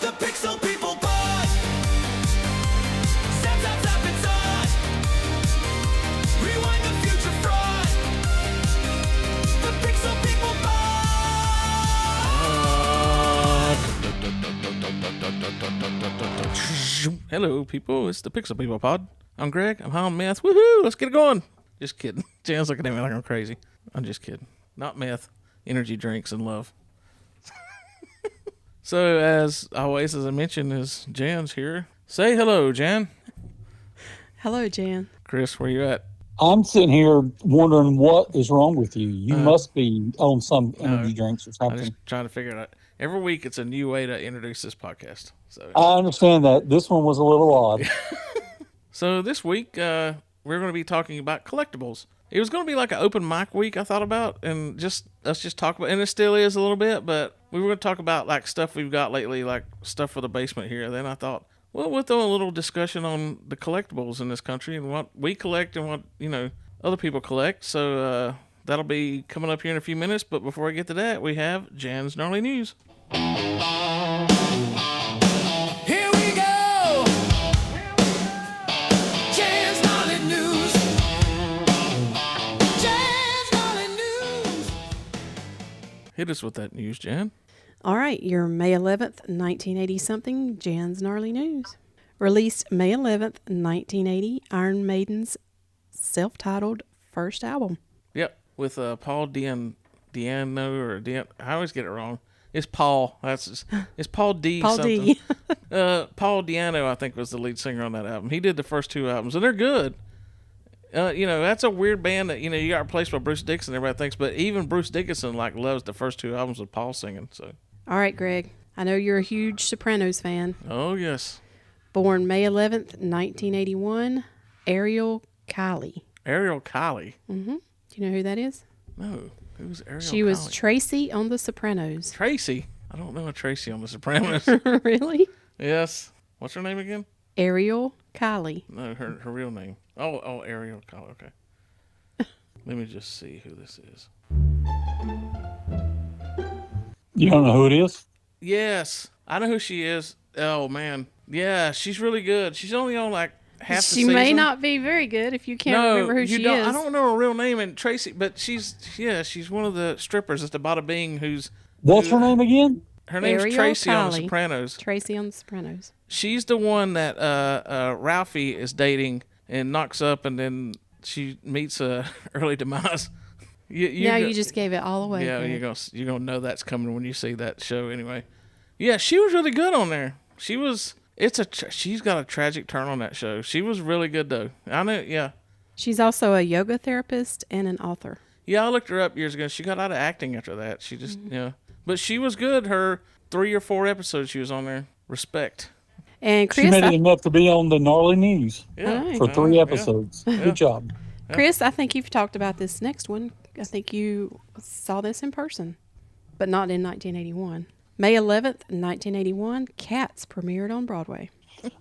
The Pixel People Pod. Zap, zap, zap, it's on. Rewind the future fraud. The Pixel People Pod. Hello, people. It's the Pixel People Pod. I'm Greg. I'm high on meth. Woohoo! Let's get it going. Just kidding. Jan's looking at me like I'm crazy. I'm just kidding. Not meth. Energy drinks and love. So, as always, as I mentioned, is Jan's here. Say hello, Jan. Hello, Jan. Chris, where you at? I'm sitting here wondering what is wrong with you. You must be on some energy drinks or I'm something. just trying to figure it out. Every week, it's a new way to introduce this podcast. So, I understand that. This one was a little odd. So this week, we're going to be talking about collectibles. It was going to be like an open mic week, I thought about, and let's just talk about, and it still is a little bit, but we were going to talk about like stuff we've got lately, like stuff for the basement here. Then I thought, well, we'll throw a little discussion on the collectibles in this country and what we collect and what, other people collect. So that'll be coming up here in a few minutes. But before I get to that, we have Jan's Gnarly News. Here we go. Jan's Gnarly News. Jan's Gnarly News. Hit us with that news, Jan. All right, your May 11th, 1980-something Jan's Gnarly News. Released May 11th, 1980, Iron Maiden's self-titled first album. Yep, with Paul Diano or Dian. I always get it wrong. It's Paul. It's Paul D. Paul something. D. Paul Diano, I think, was the lead singer on that album. He did the first two albums, and they're good. That's a weird band that you got replaced by Bruce Dickinson. Everybody thinks, but even Bruce Dickinson loves the first two albums with Paul singing. So. All right, Greg. I know you're a huge Sopranos fan. Oh yes. Born May 11th, 1981, Ariel Kiley. Ariel Kiley. Mm-hmm. Do you know who that is? No. Who's Ariel? She was Kiley? Tracy on The Sopranos. Tracy. I don't know a Tracy on The Sopranos. Really? Yes. What's her name again? Ariel Kiley. No, her real name. Oh, Ariel Kiley. Okay. Let me just see who this is. You don't know who it is? Yes, I know who she is. Oh man, yeah, she's really good. She's only on like half the She season. may not be very good if you can't remember who she is. I don't know her real name, and Tracy, but she's one of the strippers at the Bada Bing. What's her name again? Her name's Ariel Tracy on The Kiley. Sopranos. Tracy on The Sopranos. She's the one that Ralphie is dating and knocks up, and then she meets early demise. You just gave it all away. Yeah, Greg. you're gonna know that's coming when you see that show anyway. Yeah, she was really good on there. She's got a tragic turn on that show. She was really good though. I know. Yeah. She's also a yoga therapist and an author. Yeah, I looked her up years ago. She got out of acting after that. She just but she was good. Her 3 or 4 episodes she was on there. Respect. And She Chris, made it enough to be on the Gnarly News Yeah. for 3 episodes. Good job. I think you've talked about this next one. I think you saw this in person, but not in 1981. May 11th, 1981, Cats premiered on Broadway.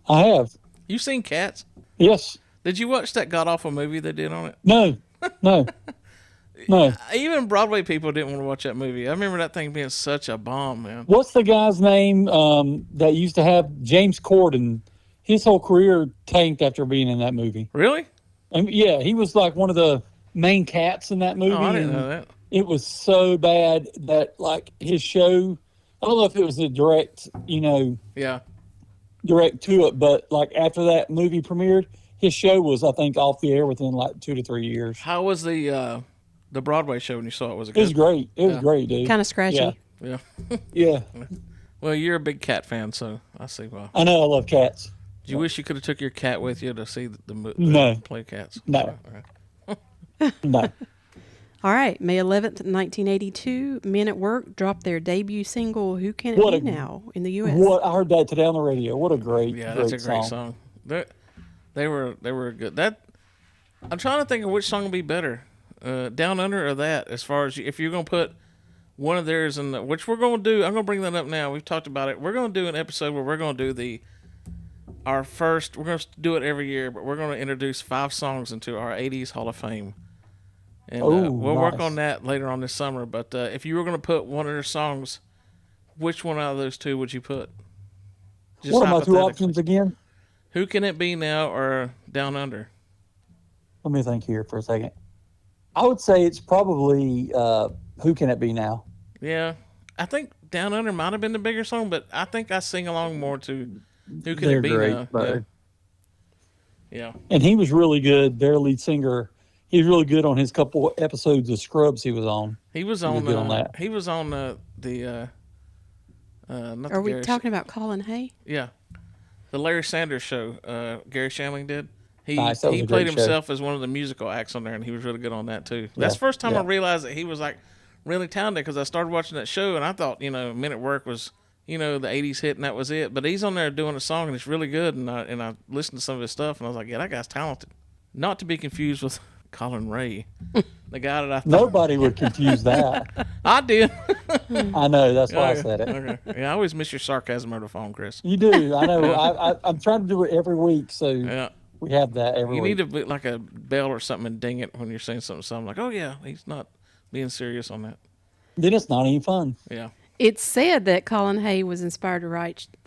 I have. You seen Cats? Yes. Did you watch that god awful movie they did on it? No. Even Broadway people didn't want to watch that movie. I remember that thing being such a bomb, man. What's the guy's name that used to have James Corden? His whole career tanked after being in that movie. Really? Yeah, he was like one of the main cats in that movie. Oh, I didn't and know that. It was so bad that like his show, I don't know if it was a direct to it, but like after that movie premiered, his show was, I think, off the air within like 2 to 3 years. How was the Broadway show when you saw it? Was it It good? was great. It was great, dude. Kind of scratchy. Yeah. Yeah. Yeah. Well, you're a big cat fan, so I see why. I know I love cats. Do you wish you could have took your cat with you to see the No. play cats? No. All right. No. All right, May 11th, 1982, Men at Work dropped their debut single, Who Can It What Be a- Now, in the U.S. What I heard that today on the radio. What a great, Yeah, that's a great song. They were good. I'm trying to think of which song would be better, Down Under or that. As far as if you're gonna put one of theirs in which we're gonna do. I'm gonna bring that up now. We've talked about it. We're gonna do an episode where we're gonna do our first. We're gonna do it every year, but we're gonna introduce 5 songs into our 80s Hall of Fame. And we'll work on that later on this summer. But if you were going to put one of their songs, which one out of those two would you put? Just What are my two hypothetically. options again? Who Can It Be Now or Down Under? Let me think here for a second. I would say it's probably Who Can It Be Now? Yeah, I think Down Under might have been the bigger song, but I think I sing along more to Who Can They're It Be great, Now? but- Yeah. And he was really good. Their lead singer, he was really good on his couple episodes of Scrubs he was on. He was He was on. good on that. He was on the. Not Are the we Gary talking about Colin Hay? Yeah, the Larry Sanders Show. Gary Shandling did. He Nice, that was he a played great show. himself as one of the musical acts on there, and he was really good on that too. That's the Yeah, first time I yeah. realized that he was like really talented because I started watching that show, and I thought Men at Work was the '80s hit, and that was it. But he's on there doing a song, and it's really good. And I listened to some of his stuff, and I was like, yeah, that guy's talented. Not to be confused with Colin Ray, the guy that I thought Nobody would confuse that. I did. I know. That's why I Okay. said it. Okay. Yeah, I always miss your sarcasm over the phone, Chris. You do. I know. I'm trying to do it every week, so Yeah. we have that every You week. need to be like a bell or something and ding it when you're saying something. So I'm like, oh yeah, he's not being serious on that. Then it's not any fun. Yeah. It's said that Colin Hay was inspired to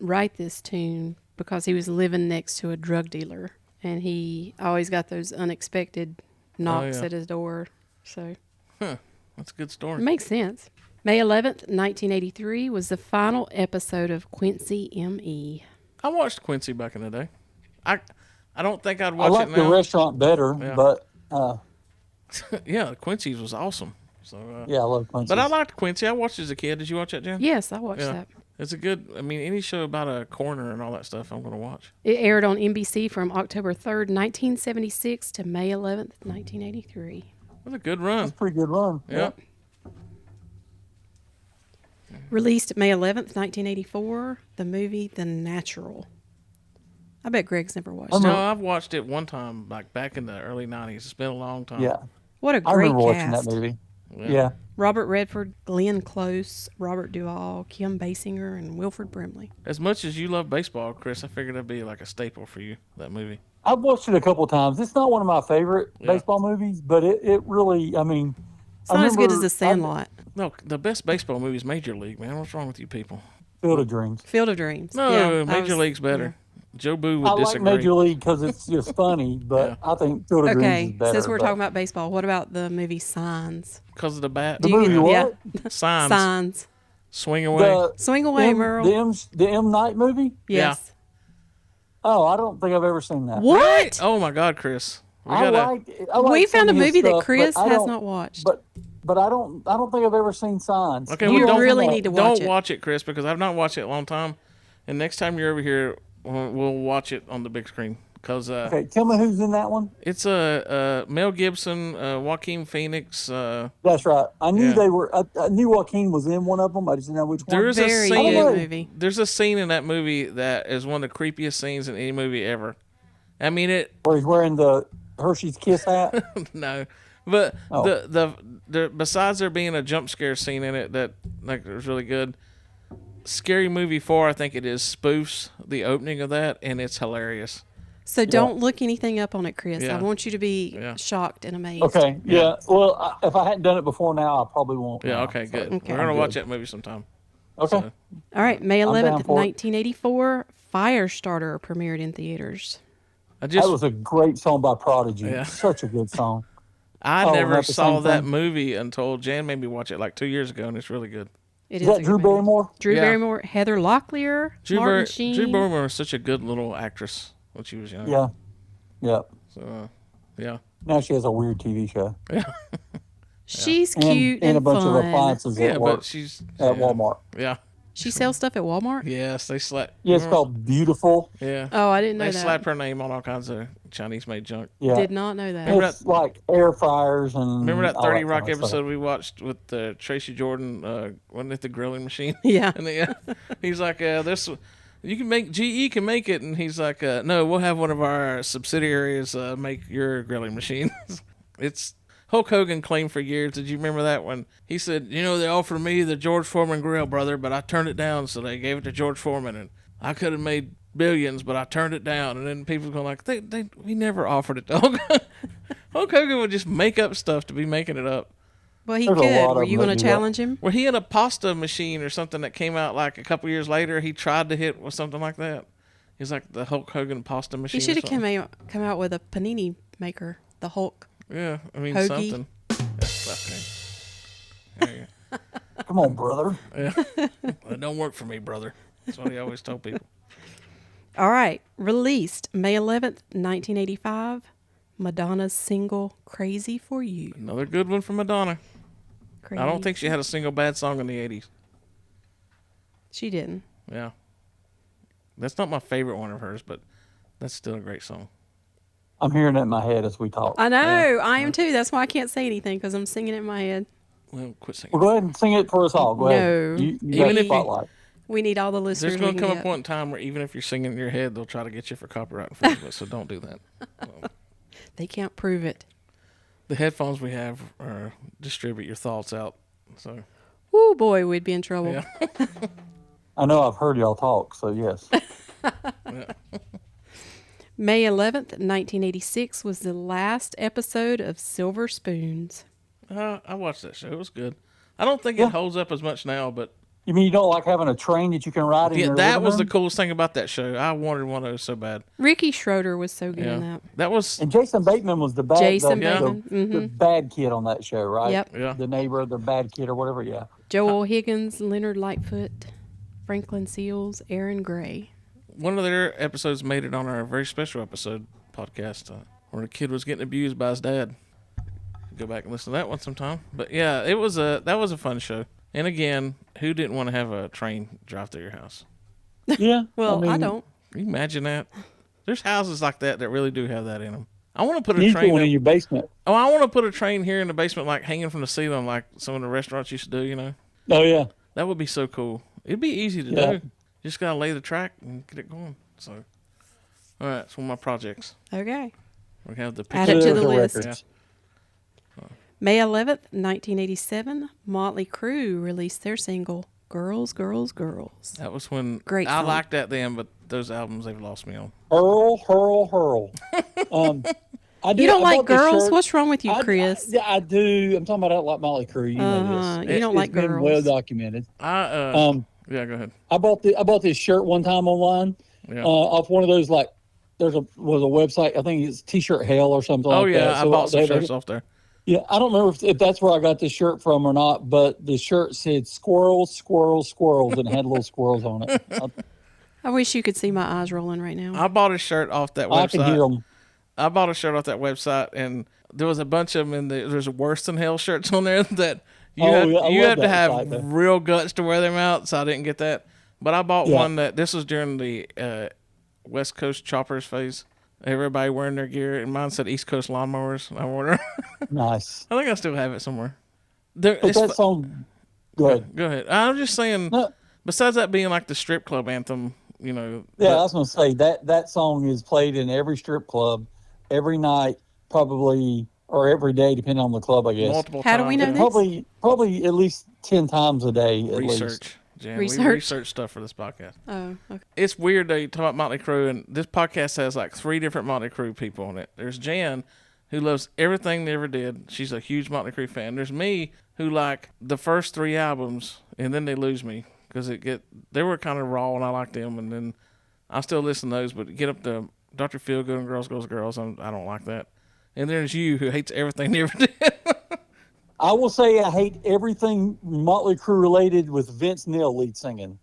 write this tune because he was living next to a drug dealer, and he always got those unexpected knocks yeah. at his door. So That's a good it story. makes sense. May 11th, 1983 was the final episode of Quincy M.E. I watched Quincy back in the day. I don't think I'd I watch like it the now. restaurant better, Yeah. but Yeah, Quincy's was awesome. So, yeah, I love Quincy. but I liked Quincy. I watched it as a kid. Did you watch that, Jen? Yes, I watched Yeah. that. It's a good. I mean, any show about a coroner and all that stuff, I'm going to watch. It aired on NBC from October 3rd, 1976 to May 11th, 1983. It was a good run. That's a pretty good run. Yeah. Released May 11th, 1984, the movie The Natural. I bet Greg's never watched it. No, I've watched it one time, like back in the early '90s. It's been a long time. Yeah. What a I great remember watching cast. that movie. Yeah. Yeah. Robert Redford, Glenn Close, Robert Duvall, Kim Basinger, and Wilford Brimley. As much as you love baseball, Chris, I figured that'd be like a staple for you. That movie. I've watched it a couple times. It's not one of my favorite Yeah. baseball movies, but it really, I mean, It's not as good as remember- The Sandlot. No, the best baseball movie is Major League, man. What's wrong with you people? Field of Dreams. Field of Dreams. No, Yeah, I Major was- League's better. Joe Boo would I like disagree. Major League because it's just funny, but I think Field of Dreams Okay, is better. since we're but- talking about baseball, what about the movie Signs? Because of the bat. the Do you- movie, yeah. what? Signs. Signs. Swing away. The Swing away, Merle. the M Night movie? Yes. Oh, I don't think I've ever seen that. What? Oh my God, Chris. I like We found a some of his movie that stuff, Chris but I has don't- not watched. But I don't think I've ever seen Signs. Okay, You well, don't, really need to watch don't it. watch it, Chris, because I've not watched it in a long time. And next time you're over here, we'll watch it on the big screen. Because Okay, tell me who's in that one. it's Mel Gibson, Joaquin Phoenix. That's right. I knew Yeah. they were. I knew Joaquin was in one of them. I just didn't know which one. There is a Very scene. good Oh. movie. There's a scene in that movie that is one of the creepiest scenes in any movie ever. I mean it. Where he's wearing the Hershey's Kiss hat. No, but Oh. the besides there being a jump scare scene in it that like was really good. Scary Movie 4, I think it is, spoofs the opening of that, and it's hilarious. So don't look anything up on it, Chris. Yeah. I want you to be Yeah. shocked and amazed. Okay. Yeah. Well, if I hadn't done it before now, I probably won't. Yeah, now. okay, good. Okay. We're gonna I'm watch good. that movie sometime. Okay. So, All right, May down 11th, for it. 1984, Firestarter premiered in theaters. I That just was a great song by Prodigy. Yeah. Such a good song. I Oh, never not the saw same that thing? movie until Jan made me watch it like 2 years ago, and it's really good. It Is is that a Drew good movie. Barrymore? Drew Yeah. Barrymore, Heather Locklear, Martin Sheen. Drew Barrymore is such a good little actress when she was young. Yeah. Yeah. So, yeah. Now she has a weird TV show. She's cute and a bunch fun. of appliances Yeah, at work but she's at yeah. Walmart. Yeah. She sells stuff at Walmart. Yes, they slapped. Yeah, it's called Beautiful. Yeah. Oh, I didn't know They that. slapped her name on all kinds of Chinese made junk. Yeah. Did not know that. Remember It's like air fryers and Remember that all 30 kind Rock of stuff. episode we watched with Tracy Jordan? Wasn't it the grilling machine? Yeah. And he's like, this, you can make, GE can make it. And he's like, no, we'll have one of our subsidiaries make your grilling machine. It's Hulk Hogan claimed for years. Did you remember that one? He said, they offered me the George Foreman grill, brother, but I turned it down. So they gave it to George Foreman, and I could have made billions, but I turned it down. And then people go like, we never offered it to Hulk Hogan. Hulk Hogan would just make up stuff to be making it up. Well, he There's a could. lot of Were them you that going to do that. challenge him? Well, he had a pasta machine or something that came out like a couple years later. He tried to hit with something like that. He's like the Hulk Hogan pasta machine. He should or have something. come out with a panini maker, the Hulk. Yeah, I mean Hoagie. something. That's okay. There you go. Come on, brother. Yeah. It don't work for me, brother. That's what he always told people. All right. Released May 11th, 1985. Madonna's single Crazy for You. Another good one from Madonna. Crazy. I don't think she had a single bad song in the 80s. She didn't. Yeah. That's not my favorite one of hers, but that's still a great song. I'm hearing it in my head as we talk. I know. I am too. That's why I can't say anything because I'm singing it in my head. Well, quit singing. Well, go ahead and sing it for us all. Go ahead. No. You got Even the if you- spotlight. We need all the listeners. There's going we to can come a get. point in time where even if you're singing in your head, they'll try to get you for copyright infringement, so don't do that. They can't prove it. The headphones we have distribute your thoughts out. So, Woo, boy, we'd be in trouble. yeah. I know I've heard y'all talk, so yes. May 11th, 1986 was the last episode of Silver Spoons. I watched that show. It was good. I don't think it holds up as much now, but You mean you don't like having a train that you can ride in yeah, your that living was the room? coolest thing about that show. I wanted one of those so bad. Ricky Schroeder was so good in Yeah, that. that was And Jason Bateman was the bad, Jason Yeah. Bateman. the Mhm. bad kid on that show, right? Yep. Yeah. The neighbor, the bad kid, or whatever. Yeah. Joel Higgins, Leonard Lightfoot, Franklin Seals, Aaron Gray. one of their episodes made it on our very special episode podcast where the kid was getting abused by his dad. Go back and listen to that one sometime. But yeah, that was a fun show. And again, who didn't want to have a train drive through your house? Yeah. Well, I mean, don't. Can you imagine that? There's houses like that really do have that in them. I want to put You a need train one in up- your basement. Oh, I want to put a train here in the basement, like hanging from the ceiling, like some of the restaurants used to do. You know, Oh yeah. that would be so cool. It'd be easy to Yeah. do. Just gotta lay the track and get it going. So, all right, it's one of my projects. Okay. We have the Add it to the Political list. records. May 11th, 1987, Motley Crue released their single, Girls, Girls, Girls. That was when Great I song. liked that then, but those albums they've lost me on. Hurl, hurl, hurl. I do, You don't I like bought this girls? shirt. What's wrong with you, Chris? I do. I'm talking about I don't like Motley Crue. You know this. You don't like It's been girls. well documented. Yeah, go ahead. I bought this shirt one time online Yeah. off one of those like was a website. I think it's T-shirt Hell or something. Oh like yeah, that. I So bought some they- shirts off there. Yeah, I don't remember if that's where I got this shirt from or not, but the shirt said squirrels, squirrels, squirrels, and had little squirrels on it. I wish you could see my eyes rolling right now. I bought a shirt off that I can hear website. them. I bought a shirt off that website, and there was a bunch of them. And there's worse than hell shirts on there that you Oh, have, yeah, I you love have to that have site, though. real guts to wear them out. So I didn't get that. But I bought Yeah. one that this was during the West Coast choppers phase. Everybody wearing their gear, and mine said East Coast lawnmowers. I wore it. Nice. I think I still have it somewhere. There, But it's that fu- song, go ahead. Go ahead. I'm just saying. No, Besides that being like the strip club anthem, you know. yeah, I but- was going to say that song is played in every strip club, every night, probably, or every day, depending on the club, I guess. multiple How do times. we know And this? probably at least 10 times a day at least. Research. Jan. Research. We research stuff for this podcast. Oh, okay. It's weird though. You talk about Motley Crue, and this podcast has like 3 different Motley Crue people on it. There's Jan, who loves everything they ever did. She's a huge Motley Crue fan. There's me, who like the first 3 albums, and then they lose me because they were kind of raw, and I liked them, and then I still listen to those. But get up to Dr. Feelgood and Girls, Girls, Girls, I don't like that. And there's you, who hates everything they ever did. I will say I hate everything Motley Crue related with Vince Neil lead singing.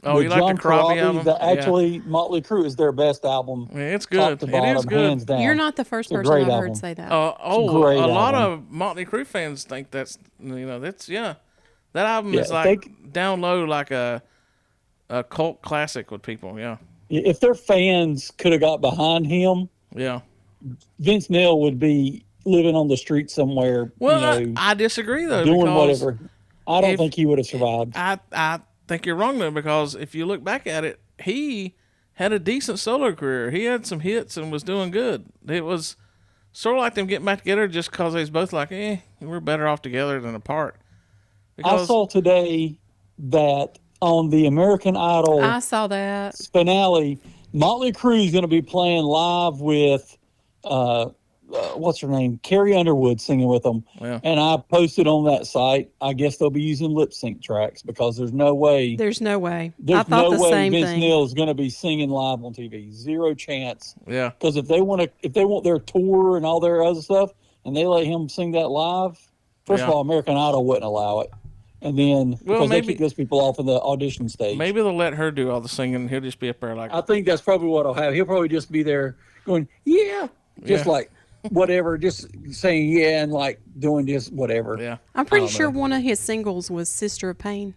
Oh, With you like John the Corabi Corabi, album? Actually, Motley Crue is their best album. Yeah, it's Top good. to It bottom, is good. hands down. You're not the first It's a person great I've album. heard say that. A great lot album. of Motley Crue fans think that's that's that album Yeah, is like down low like a cult classic with people. Yeah, If their fans could have got behind him, yeah. Vince Neil would be living on the street somewhere, Well, you know, I disagree though doing because whatever. I don't if- think he would have survived. I think you're wrong though because if you look back at it, he had a decent solo career. He had some hits and was doing good. It was sort of like them getting back together just because they was both like, we're better off together than apart. I saw today that on the American Idol I saw that. finale, Motley Crue is going to be playing live with what's her name, Carrie Underwood singing with them, Yeah. and I posted on that site. I guess they'll be using lip sync tracks because there's no way. There's no way. I There's thought no the way same Vince thing. Neil is going to be singing live on TV. Zero chance. Yeah. Because if they want their tour and all their other stuff, and they let him sing that live, first of Yeah. all, American Idol wouldn't allow it, and then because they maybe- keep those people off of the audition stage. Maybe they'll let her do all the singing. And he'll just be up there like, I think that's probably what'll happen. He'll probably just be there going, yeah, just Yeah. like whatever, just saying yeah and like doing just whatever. yeah. I'm pretty I don't sure know. one of his singles was "Sister of Pain."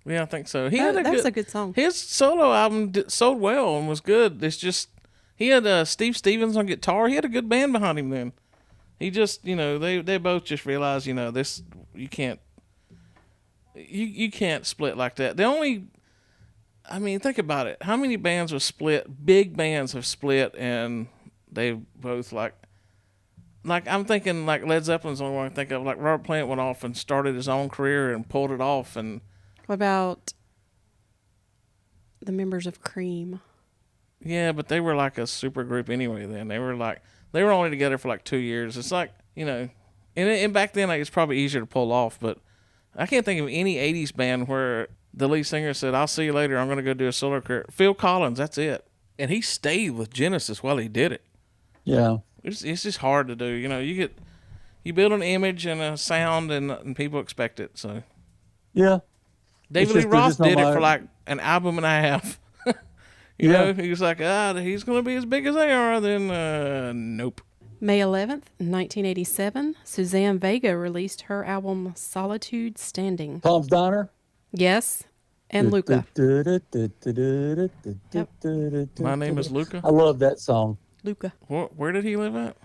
Yeah, I think so. He That, had that's a good song. His solo album sold well and was good. It's just he had Steve Stevens on guitar. He had a good band behind him then. He just, they both just realized, this you can't split like that. Think about it. How many bands have split? Big bands have split, and they both like I'm thinking like Led Zeppelin's the only one I think of. Like Robert Plant went off and started his own career and pulled it off, and What about the members of Cream? yeah, but they were like a super group anyway. Then they were only together for like 2 years. It's like and back then like, it's probably easier to pull off. But I can't think of any '80s band where the lead singer said, "I'll see you later. I'm going to go do a solo career." Phil Collins, that's it. And he stayed with Genesis while he did it. Yeah. It's just hard to do. You build an image and a sound, and people expect it. So Yeah. David Lee just- Roth it's just did not it for my- like an album and a half. Yeah. He was like, he's going to be as big as they are. Then, nope. May 11th, 1987, Suzanne Vega released her album "Solitude Standing." Tom's Diner. Yes, and Luca. My name is Luca. I love that song. Luca. Where did he live at?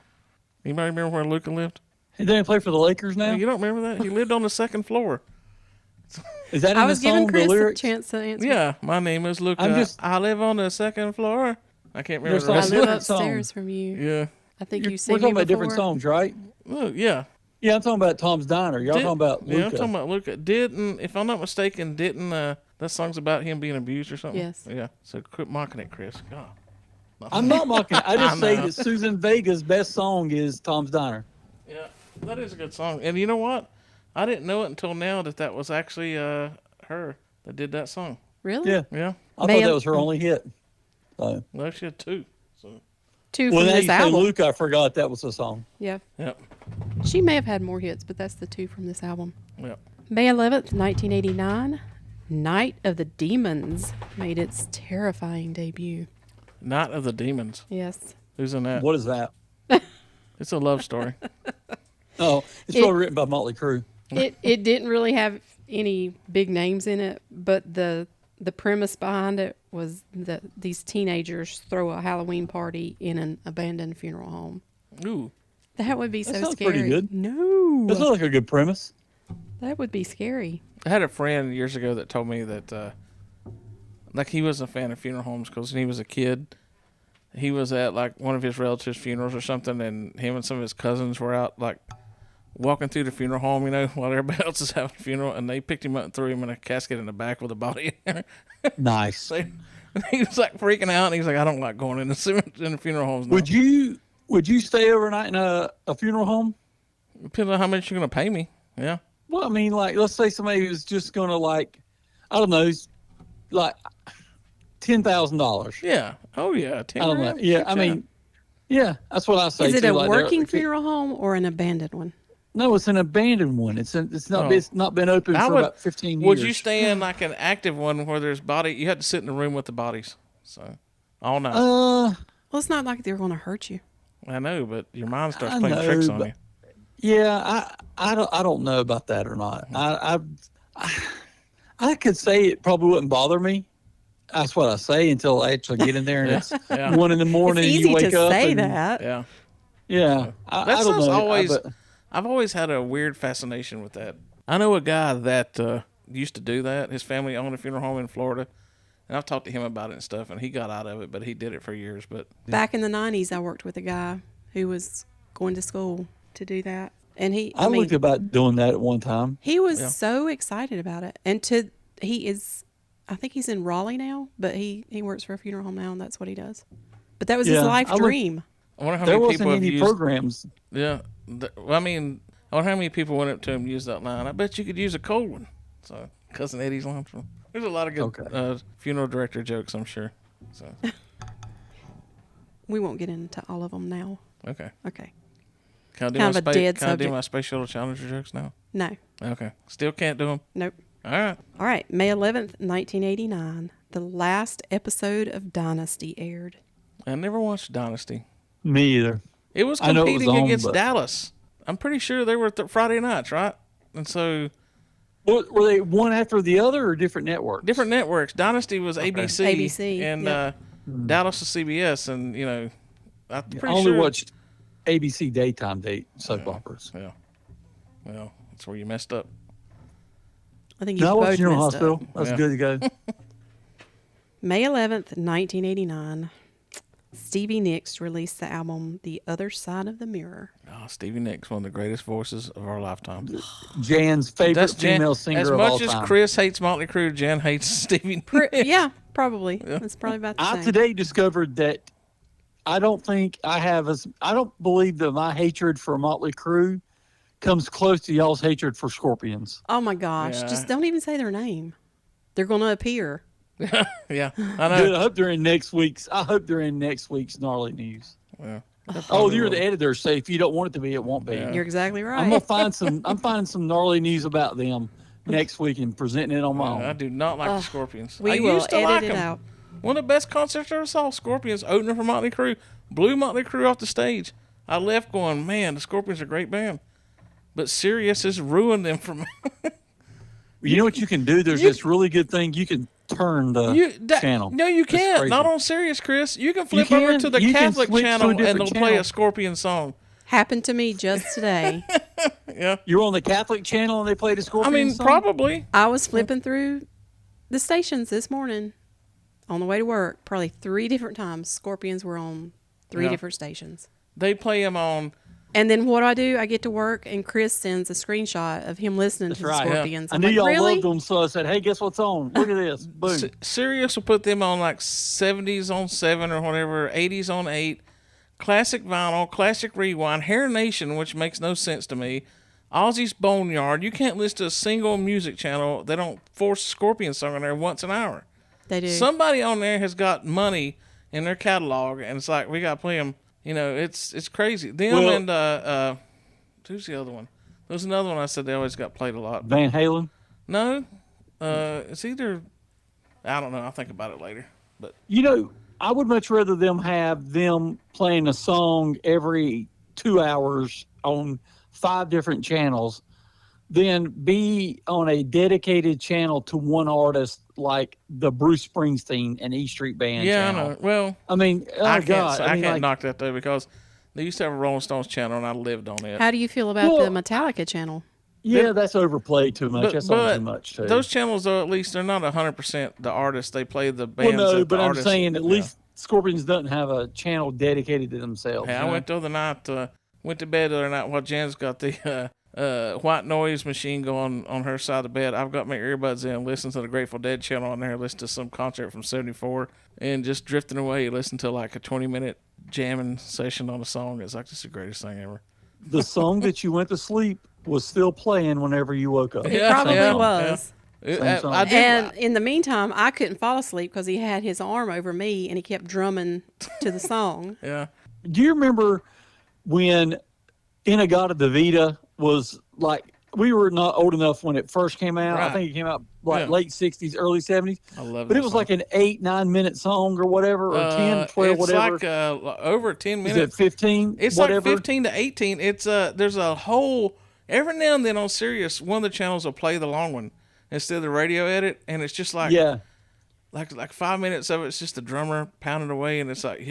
Anybody remember where Luca lived? He didn't play for the Lakers now. You don't remember that? He lived on the second floor. Is that in I the was song? giving The Chris a lyrics? chance to answer. Yeah, my name is Luca. I live on the second floor. I can't remember There's the I rest live of different song. upstairs from you. it. Yeah. I think We're you seen me talking about before. different songs, right? Well, yeah. Yeah, I'm talking about Tom's Diner. Y'all talking about Luca. Yeah, I'm talking about Luca. If I'm not mistaken, that song's about him being abused or something? Yes. Yeah. So quit mocking it, Chris. God. I'm not mocking it. I just I say know. that Susan Vega's best song is Tom's Diner. Yeah, that is a good song. And you know what? I didn't know it until now that was actually her that did that song. Really? Yeah. Yeah. I May thought that I- was her only hit. So. No, she had two. So, Two Well, from now this you say album. Luca, I forgot that was the song. Yeah. yep. She may have had more hits, but that's the two from this album. Yep. May 11th, 1989, Night of the Demons made its terrifying debut. Night of the Demons. Yes. Who's in that? What is that? It's a love story. Oh, it's It- probably written by Motley Crue. It didn't really have any big names in it, but the premise behind it was that these teenagers throw a Halloween party in an abandoned funeral home. Ooh. That would be That so sounds scary. pretty good. No. That sounds like a good premise. That would be scary. I had a friend years ago that told me that, he was a fan of funeral homes because when he was a kid, he was at like one of his relatives' funerals or something, and him and some of his cousins were out like walking through the funeral home, while everybody else is having a funeral, and they picked him up and threw him in a casket in the back with a body in there. Nice. He was like freaking out, and he's like, "I don't like going in the funeral homes." Now. Would you stay overnight in a funeral home? Depends on how much you're gonna pay me. Yeah. Well, I mean, like, let's say somebody was just gonna I don't know, like $10,000. Yeah. Oh yeah. 10 I don't know. grand? Yeah, Shit, I mean, yeah, that's what I say. Is it too, a like, working funeral home or an abandoned one? No, it's an abandoned one. It's not. Oh. It's not been open I for would- about 15 years. Would you stay in like an active one where there's body? You had to sit in the room with the bodies. So all night. Well, it's not like they're going to hurt you. I know, but your mind starts I playing know, tricks on but- you. Yeah, I don't know about that or not. I could say it probably wouldn't bother me. That's what I say until I actually get in there and it's Yeah. 1 a.m. It's and easy you wake to up. say and, that. Yeah. Yeah, I That don't stuff's know. always. but- I've always had a weird fascination with that. I know a guy that used to do that. His family owned a funeral home in Florida, and I've talked to him about it and stuff. And he got out of it, but he did it for years. But Back in the 90s, I worked with a guy who was going to school to do that. And I looked about doing that at one time. he was Yeah. so excited about it. And I think he's in Raleigh now, but he works for a funeral home now, and that's what he does. But that was his Yeah, life I looked- dream. I wonder how There many wasn't people have any used. programs. Yeah. Well, I mean, I wonder how many people went up to him and used that line. I bet you could use a cold one. So, Cousin Eddie's line from. There's a lot of good funeral director jokes, I'm sure. So. We won't get into all of them now. Okay. Okay. Can I do, Kind of a dead can I do subject. my Space Shuttle Challenger jokes now? No. Okay. Still can't do them? Nope. All right. All right. May 11th, 1989. The last episode of Dynasty aired. I never watched Dynasty. Me either. It was I know it was competing on, against but- Dallas. I'm pretty sure they were Friday nights, right? And so Were they one after the other or different networks? different networks. Dynasty was ABC, ABC, and yep. Dallas was CBS, and I'm I pretty only sure. watched ABC daytime soap operas. Yeah. Well, that's where you messed up. I think you No, I both watched General messed Hospital. up. That's Yeah. good to go. May 11th, 1989. Stevie Nicks released the album The Other Side of the Mirror. Oh, Stevie Nicks, one of the greatest voices of our lifetime. Jan's favorite That's female singer as of all much as time. Chris hates Motley Crue, Jan hates Stevie Nicks. Yeah, probably. That's probably about the I same. today discovered that I don't believe that my hatred for Motley Crue comes close to y'all's hatred for Scorpions. Oh my gosh. Yeah. Just don't even say their name. They're going to appear. Yeah, I know. Good. I hope they're in next week's gnarly news. Yeah. Oh, you're the editor, so if you don't want it to be, it won't be. Yeah. You're exactly right. I'm finding some gnarly news about them next week and presenting it on my I own. do not like the Scorpions. we I will used to edit like it them. out. One of the best concerts I ever saw, Scorpions, opening for Motley Crue. Blew Motley Crue off the stage. I left going, man, the Scorpions are a great band. But Sirius has ruined them for me. You know what you can do? There's this really good thing. You can turn the channel. No, you It's can't. crazy. Not on Sirius, Chris. You can flip can. over to the You can Catholic switch to a channel and different they'll play channel. a Scorpion song. Happened to me just today. Yeah. You're on the Catholic channel and they played a I Scorpion mean, song? probably. I was flipping through the stations this morning on the way to work. Probably 3 different times. Scorpions were on 3 Yeah. different stations. They play them on. And then what I do, I get to work and Chris sends a screenshot of him listening to the right, yeah. Scorpions. I I'm knew like, y'all really? loved them, so I said, hey, guess what's on? Look at this. Boom. Sirius will put them on like 70s on 7 or whatever, 80s on 8, classic vinyl, classic rewind, Hair Nation, which makes no sense to me, Ozzy's Boneyard. You can't listen to a single music channel. They don't force a Scorpion song on there once an hour. They do. Somebody on there has got money in their catalog, and it's like, we got to play them. It's crazy. Them Well- and, who's the other one? There's another one I said they always got played a lot. Van Halen. No, it's either, I don't know. I'll think about it later. But You know, I would much rather have them playing a song every 2 hours on 5 different channels than be on a dedicated channel to one artist like the Bruce Springsteen and E Street Band yeah, channel. I know. Well, I mean, oh I God. can't. I mean, can't like, knock that though because they used to have a Rolling Stones channel and I lived on it. How do you feel about Well- the Metallica channel? yeah, that's overplayed too much. That's all too much too. those channels, though, at least they're not 100% the artist. They play the well, bands. no, that but the I'm artists- saying at yeah. least Scorpions doesn't have a channel dedicated to themselves. Hey, you I know? went the other night. Went to bed the other night while Jan's got the white noise machine going on her side of the bed. I've got my earbuds in, listen to the Grateful Dead channel on there, listen to some concert from '74, and just drifting away. Listen to like a 20-minute jamming session on a song. It's like just the greatest thing ever. The song that you went to sleep was still playing whenever you woke up. It Yeah, probably yeah, was. I, song. I do. And in the meantime, I couldn't fall asleep because he had his arm over me and he kept drumming to the song. Yeah. Do you remember when Inagata Davida was like, we were not old enough when it first came out. Right. I think it came out like Yeah. late 60s, early 70s. I love But that it was song. like an 8-9 minute song or whatever, or 10, 12, it's whatever. like over 10 Is minutes. it 15? It's whatever? like 15 to 18. It's there's a whole every now and then on Sirius, one of the channels will play the long one instead of the radio edit, and it's just like Yeah. like 5 minutes of it's just the drummer pounding away, and it's like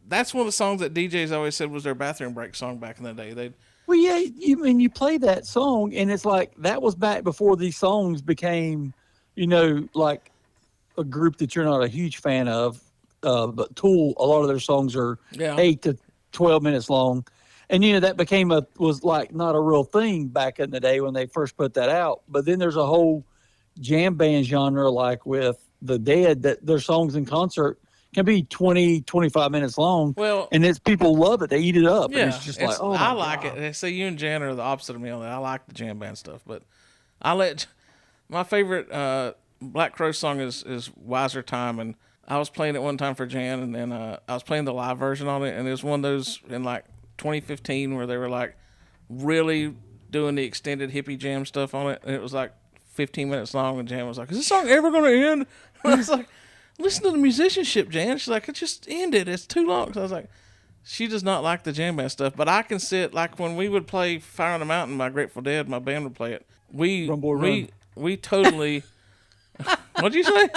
that's one of the songs that DJs always said was their bathroom break song back in the day. Well, yeah, you play that song, and it's like that was back before these songs became, like a group that you're not a huge fan of. But Tool, a lot of their songs are Yeah. 8 to 12 minutes long, and that became was like not a real thing back in the day when they first put that out. But then there's a whole jam band genre, like with the Dead, that their songs in concert can be 20, 25 minutes long. Well, and it's people love it. They eat it up. Yeah, And it's just like, oh, I my like God. it. See, you and Jan are the opposite of me on that. I like the jam band stuff, but my favorite Black Crow song is Wiser Time, and I was playing it one time for Jan, and then I was playing the live version on it, and it was one of those in like 2015 where they were like really doing the extended hippie jam stuff on it, and it was like 15 minutes long, and Jan was like, "Is this song ever going to end?" And I was like, "Listen to the musicianship, Jan." She's like, "It just ended. It's too long." So I was like, she does not like the jam band stuff, but I can sit like when we would play Fire on the Mountain by Grateful Dead, my band would play it. Run, boy, run. We totally. What'd you say?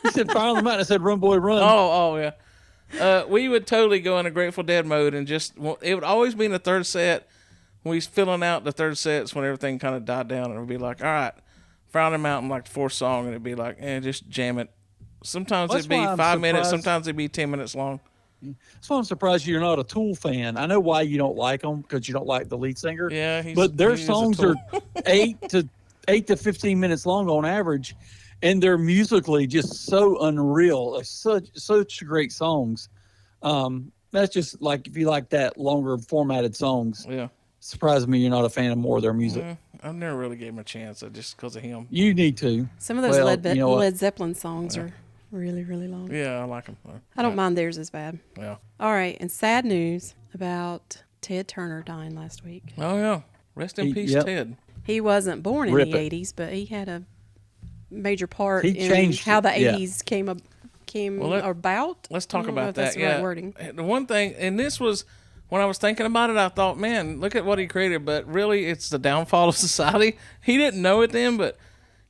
You said Fire on the Mountain. I said Run, Boy, Run. Oh yeah. We would totally go in a Grateful Dead mode and just it would always be in the third set. When we was filling out the third sets when everything kind of died down, and it would be like, all right, Fire on the Mountain, like the fourth song, and it'd be like, just jam it. Sometimes it'd be 5 minutes, sometimes it'd be 10 minutes long. That's why I'm surprised you're not a Tool fan. I know why you don't like them, because you don't like the lead singer. Yeah, but their he is a songs Tool. are 8 to 15 minutes long on average, and they're musically just so unreal. Like such great songs. That's just like if you like that longer formatted songs. Yeah. Surprised me you're not a fan of more of their music. I never really gave him a chance just because of him. You need to. Some of those Well, Led, you know what? Led Zeppelin songs are really, really long. Yeah, I like him. I don't mind theirs as bad. Yeah. All right, and sad news about Ted Turner dying last week. Oh yeah. Rest in peace, Yep. Ted. He wasn't born in Rip the it. 80s, but he had a major part He in changed how it, the yeah. 80s came Well, about. Let's talk I don't know about if that's that. the right Yeah. wording. The one thing, and this was when I was thinking about it, I thought, man, look at what he created. But really, it's the downfall of society. He didn't know it then, but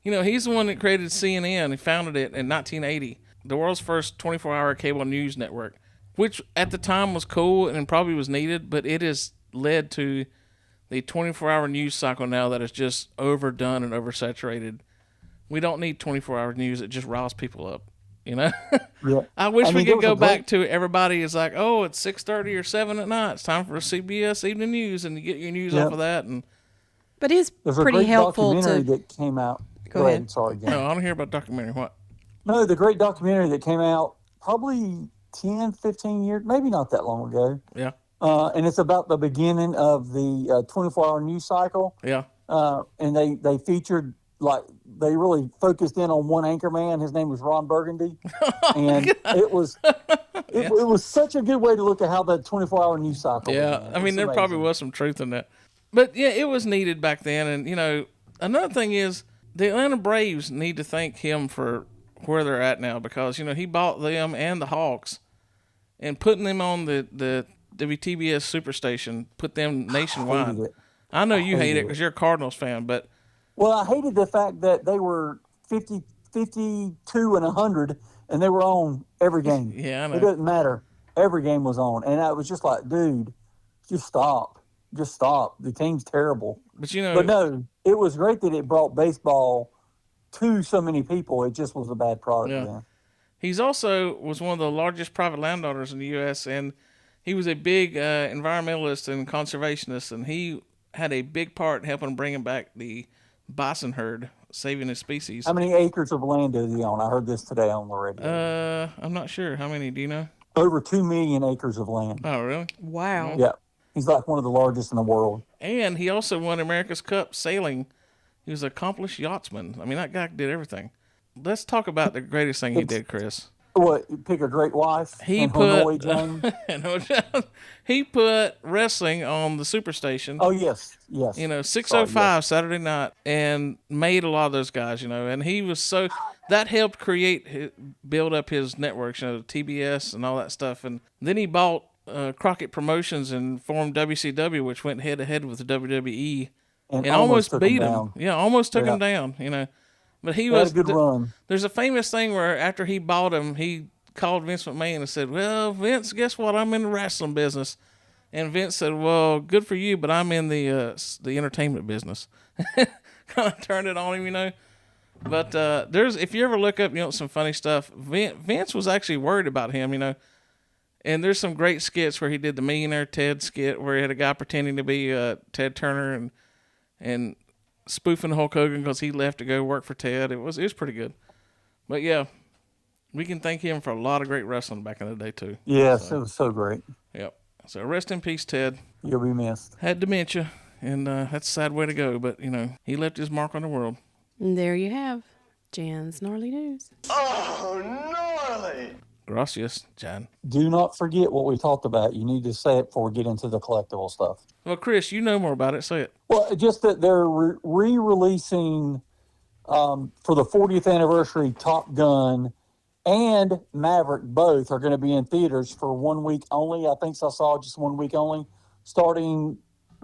he's the one that created CNN. He founded it in 1980, the world's first 24-hour cable news network, which at the time was cool and probably was needed. But it has led to the 24-hour news cycle now that is just overdone and oversaturated. We don't need 24-hour news. It just riles people up. Yeah. I wish we there could was go a great- back to everybody is like, oh, it's 6:30 or 7 at night. It's time for a CBS Evening News, and you get your news Yep. off of that. And But it is There's a pretty great helpful documentary to. that came out. Go ahead. Sorry, Jan. no, I don't hear about documentary. What? No, the great documentary that came out probably 10, 15 years, maybe not that long ago. Yeah, And it's about the beginning of the 24-hour news cycle. yeah, And they featured, like, they really focused in on one anchor man. His name was Ron Burgundy. And it was such a good way to look at how the 24-hour news cycle yeah. began. I mean, It's there probably amazing. was some truth in that, but yeah, it was needed back then. And another thing is the Atlanta Braves need to thank him for where they're at now because he bought them and the Hawks, and putting them on the WTBS Superstation, put them nationwide. hated it. I know you hate hated it it. because you're a Cardinals fan, but Well, I hated the fact that they were 50, 52 and 100, and they were on every game. Yeah, I know. It doesn't matter. Every game was on. And I was just like, dude, just stop. Just stop. The team's terrible. but But no, it was great that it brought baseball to so many people. It just was a bad product Yeah. then. He's also was one of the largest private landowners in the U.S., and he was a big environmentalist and conservationist, and he had a big part in helping bringing back the bison herd, saving his species. How many acres of land does he own? I heard this today on the radio. I'm not sure. How many do you know? Over 2 million acres of land. Oh, really? Wow. Yeah. He's like one of the largest in the world. And he also won America's Cup sailing. He was an accomplished yachtsman. I mean, that guy did everything. Let's talk about the greatest thing he did, Chris. What, pick a great wife? He and put Hanoi Jane? he put wrestling on the Superstation. Oh, yes. Yes. 6:05 Saturday night, and made a lot of those guys, and he was that helped build up his networks, TBS and all that stuff. And then he bought Crockett Promotions and formed WCW, which went head to head with the WWE and almost took beat him. down. Yeah, almost took Yeah. him down, But he He was had a good run. There's a famous thing where after he bought him, he called Vince McMahon and said, "Well, Vince, guess what? I'm in the wrestling business." And Vince said, "Well, good for you, but I'm in the entertainment business." Kind of turned it on him, But if you ever look up, some funny stuff. Vince was actually worried about him, And there's some great skits where he did the Millionaire Ted skit, where he had a guy pretending to be Ted Turner and spoofing Hulk Hogan because he left to go work for Ted. It was pretty good. But yeah, We can thank him for a lot of great wrestling back in the day, too. Yes, it was so great. Yep. So rest in peace, Ted. You'll be missed. Had dementia, and that's a sad way to go, but, he left his mark on the world. And there you have Jan's Gnarly News. Oh, gnarly! Gracias, Jan. Do not forget what we talked about. You need to say it before we get into the collectible stuff. Well, Chris, you know more about it. Say it. Well, just that they're re-releasing for the 40th anniversary Top Gun and Maverick both are going to be in theaters for 1 week only. I think I saw just 1 week only, starting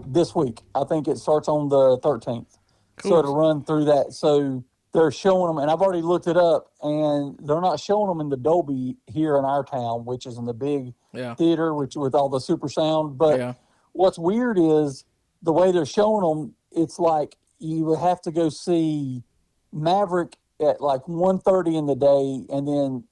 this week. I think it starts on the 13th. Cool. So to run through that. So they're showing them, and I've already looked it up, and they're not showing them in the Dolby here in our town, which is in the big theater, which with all the super sound. But what's weird is the way they're showing them, it's like you would have to go see Maverick at like 1:30 in the day, and then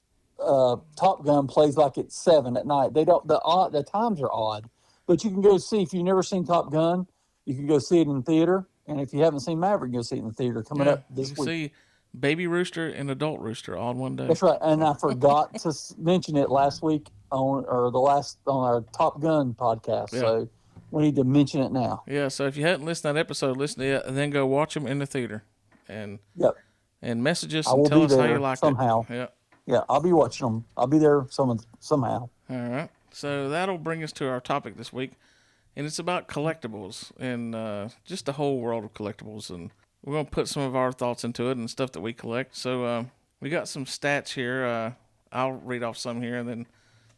Top Gun plays like at 7 at night. They don't, the times are odd, but you can go see, if you've never seen Top Gun, you can go see it in theater. And if you haven't seen Maverick, go see it in the theater coming up this week. See Baby Rooster and Adult Rooster all in one day. That's right. And I forgot to mention it last week on our Top Gun podcast. Yeah. So we need to mention it now. Yeah. So if you hadn't listened to that episode, listen to it, and then go watch them in the theater, and message us and tell us how you liked somehow. it. Yeah. Yeah, I'll be watching them. I'll be there somehow. All right. So that'll bring us to our topic this week. And it's about collectibles and just the whole world of collectibles. And we're going to put some of our thoughts into it and stuff that we collect. So we got some stats here. I'll read off some here, and then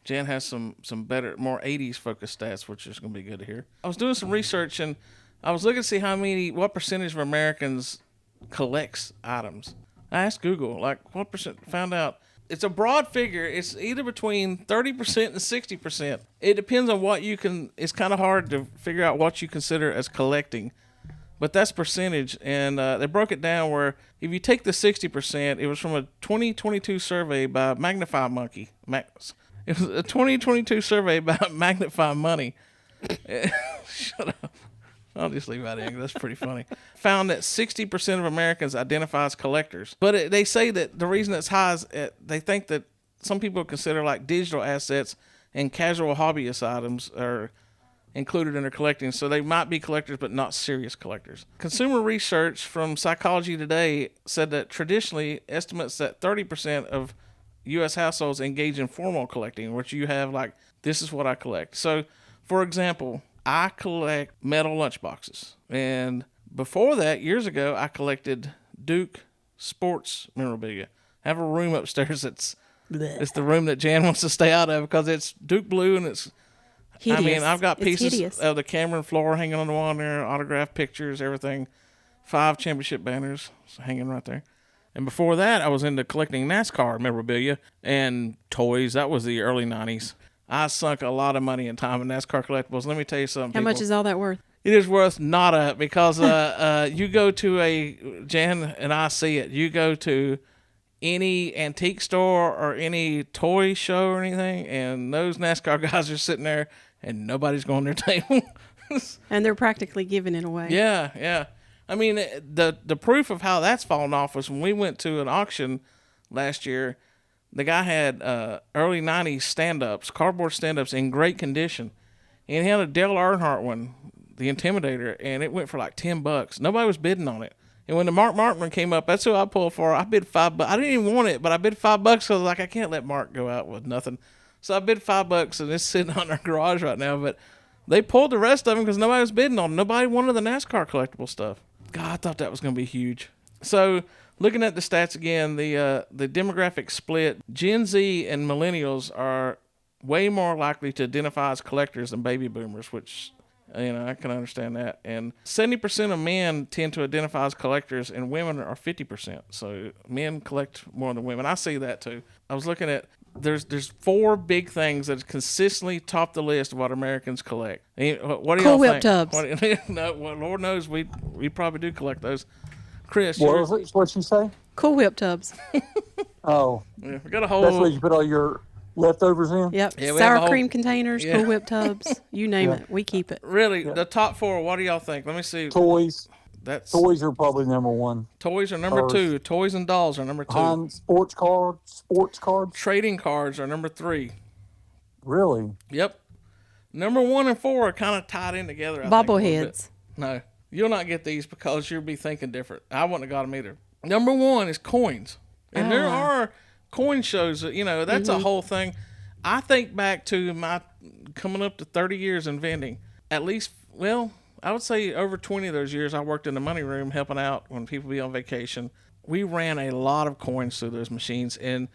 Jan has some better, more 80s focused stats, which is going to be good to hear. I was doing some research, and I was looking to see what percentage of Americans collects items. I asked Google, what percent, found out. It's a broad figure. It's either between 30% and 60%. It depends on what you can. It's kind of hard to figure out what you consider as collecting, but that's percentage. And they broke it down where if you take the 60%, it was from a 2022 survey by Magnify Monkey. It was a 2022 survey by Magnify Money. Shut up. I'll just leave that in. That's pretty funny. Found that 60% of Americans identify as collectors. But they say that the reason it's high is they think that some people consider like digital assets and casual hobbyist items are included in their collecting. So they might be collectors, but not serious collectors. Consumer research from Psychology Today said that traditionally estimates that 30% of U.S. households engage in formal collecting, which you have like, this is what I collect. So, for example, I collect metal lunchboxes. And before that, years ago, I collected Duke sports memorabilia. I have a room upstairs it's the room that Jan wants to stay out of because it's Duke blue and it's hideous. I mean, I've got pieces hideous. of the Cameron floor hanging on the wall there, autographed pictures, everything. 5 championship banners hanging right there. And before that, I was into collecting NASCAR memorabilia and toys. That was the early 90s. I sunk a lot of money and time in NASCAR collectibles. Let me tell you something. How much is all that worth? It is worth nada because you go to Jan and I see it. You go to any antique store or any toy show or anything, and those NASCAR guys are sitting there, and nobody's going to their table. And they're practically giving it away. Yeah. I mean, the proof of how that's fallen off was when we went to an auction last year. The guy had early 90s stand-ups, cardboard stand-ups in great condition. And he had a Dale Earnhardt one, the Intimidator, and it went for like $10. Nobody was bidding on it. And when the Mark Markman came up, that's who I pulled for. I bid $5. I didn't even want it, but I bid $5 because I was like, I can't let Mark go out with nothing. So I bid $5, and it's sitting on our garage right now. But they pulled the rest of them because nobody was bidding on them. Nobody wanted the NASCAR collectible stuff. God, I thought that was going to be huge. So looking at the stats again, the demographic split, Gen Z and millennials are way more likely to identify as collectors than baby boomers, which, I can understand that. And 70% of men tend to identify as collectors, and women are 50%. So men collect more than women. I see that too. I was looking at, there's 4 big things that consistently top the list of what Americans collect. What do y'all Cool think? Whip tubs. No, well, Lord knows we probably do collect those. Chris, What'd you say? Cool Whip tubs. Oh, yeah, we got a whole. that's where you put all your leftovers in? Yep. Yeah, we have a Sour whole- cream containers, Yeah. Cool Whip tubs. You name it. We keep it. Really, the top 4. What do y'all think? Let me see. Toys. That's Toys are probably number one. toys are number Cars. 2. Toys and dolls are number 2. Sports cards. Trading cards are number 3. Really? Yep. Number 1 and 4 are kind of tied in together. I think, a little bit. Bobbleheads. No, you'll not get these because you'll be thinking different. I wouldn't have got them either. Number 1 is coins, and there are coin shows. That, that's a whole thing. I think back to my coming up to 30 years in vending. At least, I would say over 20 of those years I worked in the money room helping out when people be on vacation. We ran a lot of coins through those machines, and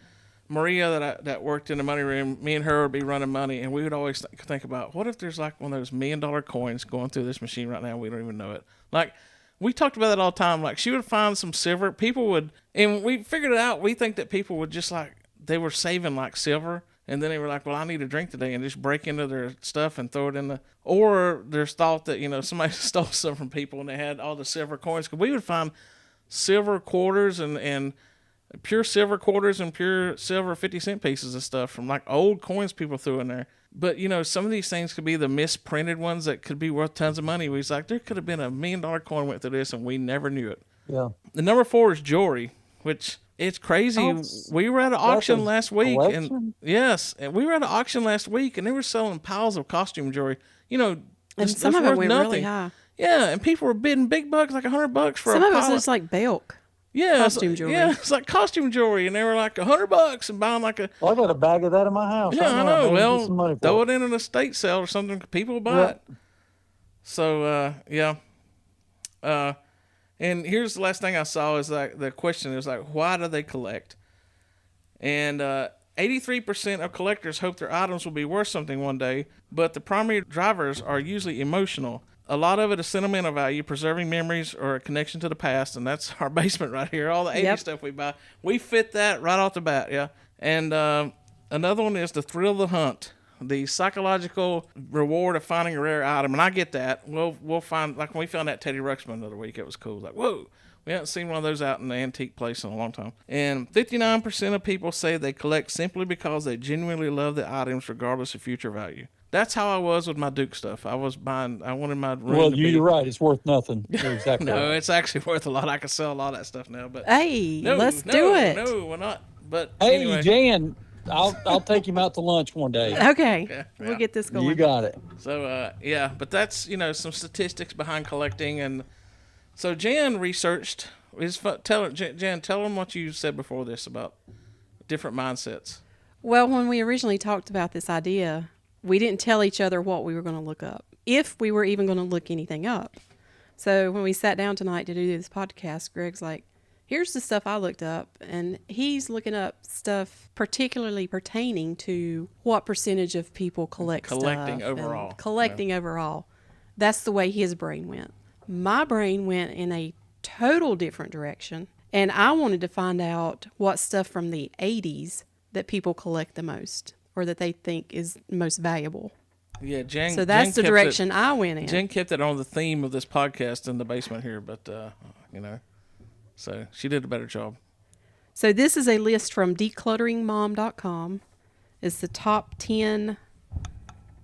Maria that worked in the money room, me and her would be running money, and we would always think about, what if there's like one of those $1 million coins going through this machine right now and we don't even know it. Like, we talked about that all the time. Like, she would find some silver. People would, and we figured it out. We think that people would just like, they were saving like silver, and then they were like, well, I need a drink today, and just break into their stuff and throw it in the, or there's thought that, somebody stole some from people and they had all the silver coins. Because we would find silver quarters and pure silver quarters and pure silver 50-cent pieces of stuff from like old coins people threw in there. But, some of these things could be the misprinted ones that could be worth tons of money. We was like, there could have been $1 million coin went through this and we never knew it. Yeah. The number 4 is jewelry, which it's crazy. We were at an auction last week. Collection? And we were at an auction last week and they were selling piles of costume jewelry. And some of it went nothing. really high. Yeah, and people were bidding big bucks, like $100 for Some a of pile. it's just like Belk. Yeah, costume jewelry. Yeah, it's like costume jewelry, and they were like $100 and buying like a. Well, I got a bag of that in my house. Yeah, I know. Well, throw it. it in an estate sale or something. People will buy it. So, yeah. And here's the last thing I saw is like the question is like, why do they collect? And 83% of collectors hope their items will be worth something one day, but the primary drivers are usually emotional. A lot of it is sentimental value, preserving memories or a connection to the past, and that's our basement right here. All the 80s stuff we buy, we fit that right off the bat, yeah. And another one is the thrill of the hunt, the psychological reward of finding a rare item, and I get that. We'll find, like when we found that Teddy Ruxpin the other week, it was cool. Like, whoa, we haven't seen one of those out in the antique place in a long time. And 59% of people say they collect simply because they genuinely love the items regardless of future value. That's how I was with my Duke stuff. I wanted my room Well, to be... you're right. It's worth nothing. You're exactly No, right. it's actually worth a lot. I could sell a lot of that stuff now. But Hey, let's do it. No, we're not. But Hey, anyway. Jan, I'll take him out to lunch one day. Okay, Yeah. we'll get this going. You got it. So, but that's, some statistics behind collecting. And so Jan researched... Jan, tell them what you said before this about different mindsets. Well, when we originally talked about this idea, we didn't tell each other what we were going to look up, if we were even going to look anything up. So when we sat down tonight to do this podcast, Greg's like, here's the stuff I looked up. And he's looking up stuff particularly pertaining to what percentage of people Collecting stuff overall. and collecting overall. That's the way his brain went. My brain went in a total different direction. And I wanted to find out what stuff from the 80s that people collect the most, or that they think is most valuable. Yeah, Jen. So that's the direction I went in. Jen kept it on the theme of this podcast in the basement here, but so she did a better job. So this is a list from declutteringmom.com. It's the top 10,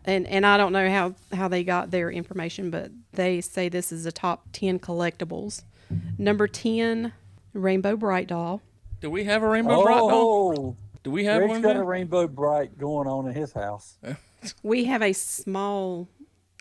and I don't know how they got their information, but they say this is the top 10 collectibles. Number 10, Rainbow Bright doll. Do we have a Rainbow Bright doll? Do we have Greg's one? got a Rainbow Bright going on in his house. We have a small.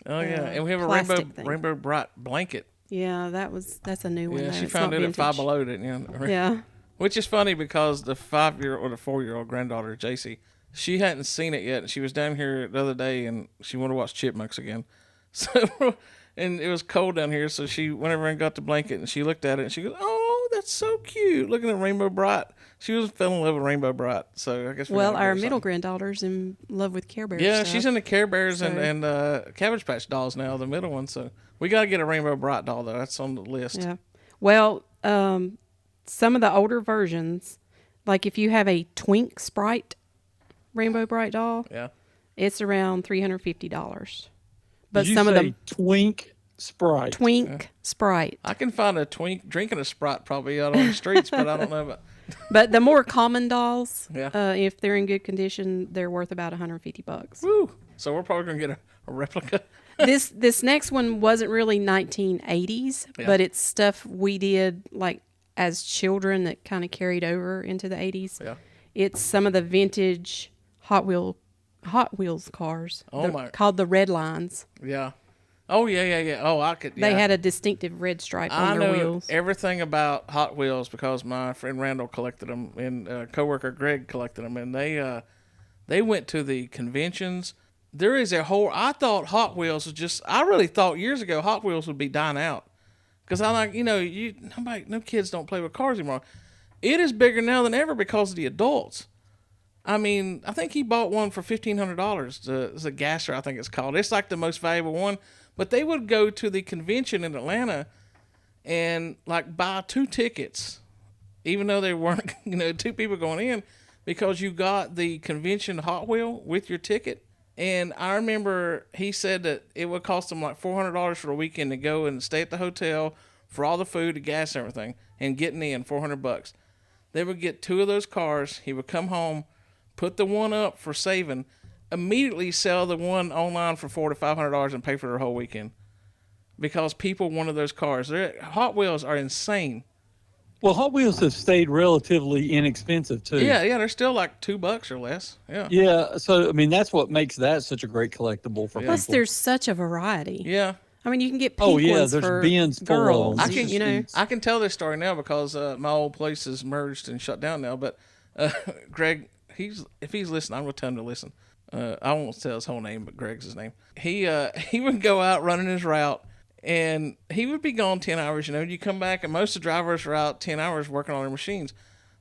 Oh yeah, and we have a plastic thing. Rainbow Bright blanket. Yeah, that's a new one. Yeah, though. she It's found not it at Five vintage. Below, didn't you? Yeah. Which is funny because the 5-year or the 4-year-old granddaughter, JC, she hadn't seen it yet. She was down here the other day and she wanted to watch Chipmunks again. So, and it was cold down here, so she went over and got the blanket and she looked at it and she goes, "Oh, that's so cute!" Looking at Rainbow Bright, she was fell in love with Rainbow Bright. So I guess. Well, our middle granddaughter's in love with Care Bears. Yeah, stuff. she's into Care Bears and Cabbage Patch dolls now. The middle one, so we got to get a Rainbow Bright doll though. That's on the list. Yeah. Well, some of the older versions, like if you have a Twink Sprite Rainbow Bright doll, Yeah. it's around $350. But Did you some of say them Twink Sprite. Twink Sprite. I can find a twink drinking a Sprite probably out on the streets, but I don't know about. But the more common dolls, Yeah. if they're in good condition, they're worth about $150. Woo. So we're probably going to get a replica. This next one wasn't really 1980s, Yeah. but it's stuff we did like as children that kind of carried over into the 80s. Yeah. It's some of the vintage Hot Wheels cars. Oh, my. Called the Red Lines. Yeah. Oh, yeah. Oh, I could. Yeah. They had a distinctive red stripe I on their know wheels. everything about Hot Wheels because my friend Randall collected them and coworker Greg collected them, and they went to the conventions. There is a whole. I thought Hot Wheels was just. I really thought years ago Hot Wheels would be dying out because I'm like, no kids don't play with cars anymore. It is bigger now than ever because of the adults. I mean, I think he bought one for $1,500. It's a Gasser, I think it's called. It's like the most valuable one. But they would go to the convention in Atlanta and like buy 2 tickets, even though they weren't, two people going in, because you got the convention Hot Wheel with your ticket. And I remember he said that it would cost him like $400 for a weekend to go and stay at the hotel for all the food, the gas, and everything, and getting in $400. They would get 2 of those cars. He would come home, put the one up for saving, immediately sell the one online for $400 to $500 and pay for their whole weekend because people wanted those cars. Hot Wheels are insane. Well, Hot Wheels have stayed relatively inexpensive too. Yeah, they're still like $2 or less. Yeah. Yeah, so I mean that's what makes that such a great collectible for Plus, people. there's such a variety. Yeah. I mean, you can get pink ones there's for bins full of girls. them. I can tell this story now because my old place is merged and shut down now. But Greg, if he's listening, I'm going to tell him to listen. I won't tell his whole name, but Greg's his name. He would go out running his route, and he would be gone 10 hours. You come back, and most of the drivers are out 10 hours working on their machines.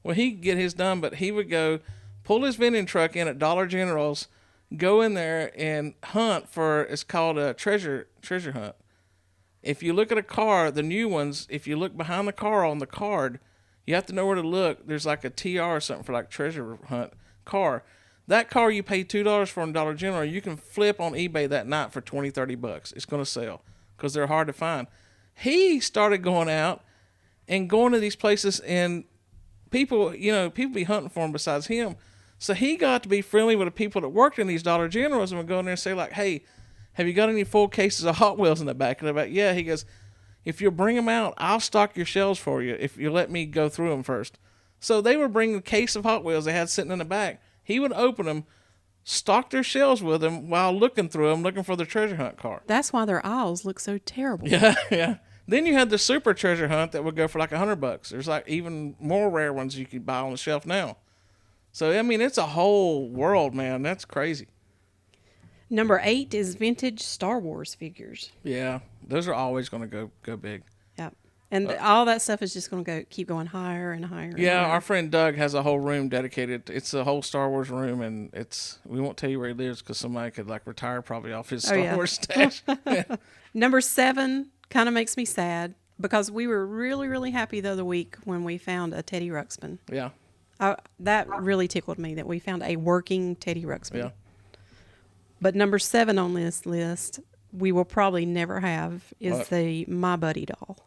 Well, he'd get his done, but he would go pull his vending truck in at Dollar General's, go in there and hunt for, it's called a treasure hunt. If you look at a car, the new ones, if you look behind the car on the card, you have to know where to look. There's like a TR or something for like treasure hunt car. That car you pay $2 for in Dollar General, you can flip on eBay that night for $20, $30. It's going to sell because they're hard to find. He started going out and going to these places, and people be hunting for him besides him. So he got to be friendly with the people that worked in these Dollar Generals and would go in there and say like, hey, have you got any full cases of Hot Wheels in the back? And they're like, yeah. He goes, if you'll bring them out, I'll stock your shelves for you if you let me go through them first. So they would bring a case of Hot Wheels they had sitting in the back. He would open them, stock their shelves with them while looking through them, looking for the treasure hunt car. That's why their aisles look so terrible. Yeah. Then you had the super treasure hunt that would go for like $100. There's like even more rare ones you could buy on the shelf now. So, I mean, it's a whole world, man. That's crazy. Number 8 is vintage Star Wars figures. Yeah, those are always going to go big. Yep. And all that stuff is just going to keep going higher and higher. And Yeah, higher. our friend Doug has a whole room dedicated. It's a whole Star Wars room, and we won't tell you where he lives because somebody could like retire probably off his Star Wars stash. Yeah. Number 7 kind of makes me sad because we were really, really happy the other week when we found a Teddy Ruxpin. Yeah. That really tickled me that we found a working Teddy Ruxpin. Yeah. But number 7 on this list, we will probably never have, is the My Buddy doll.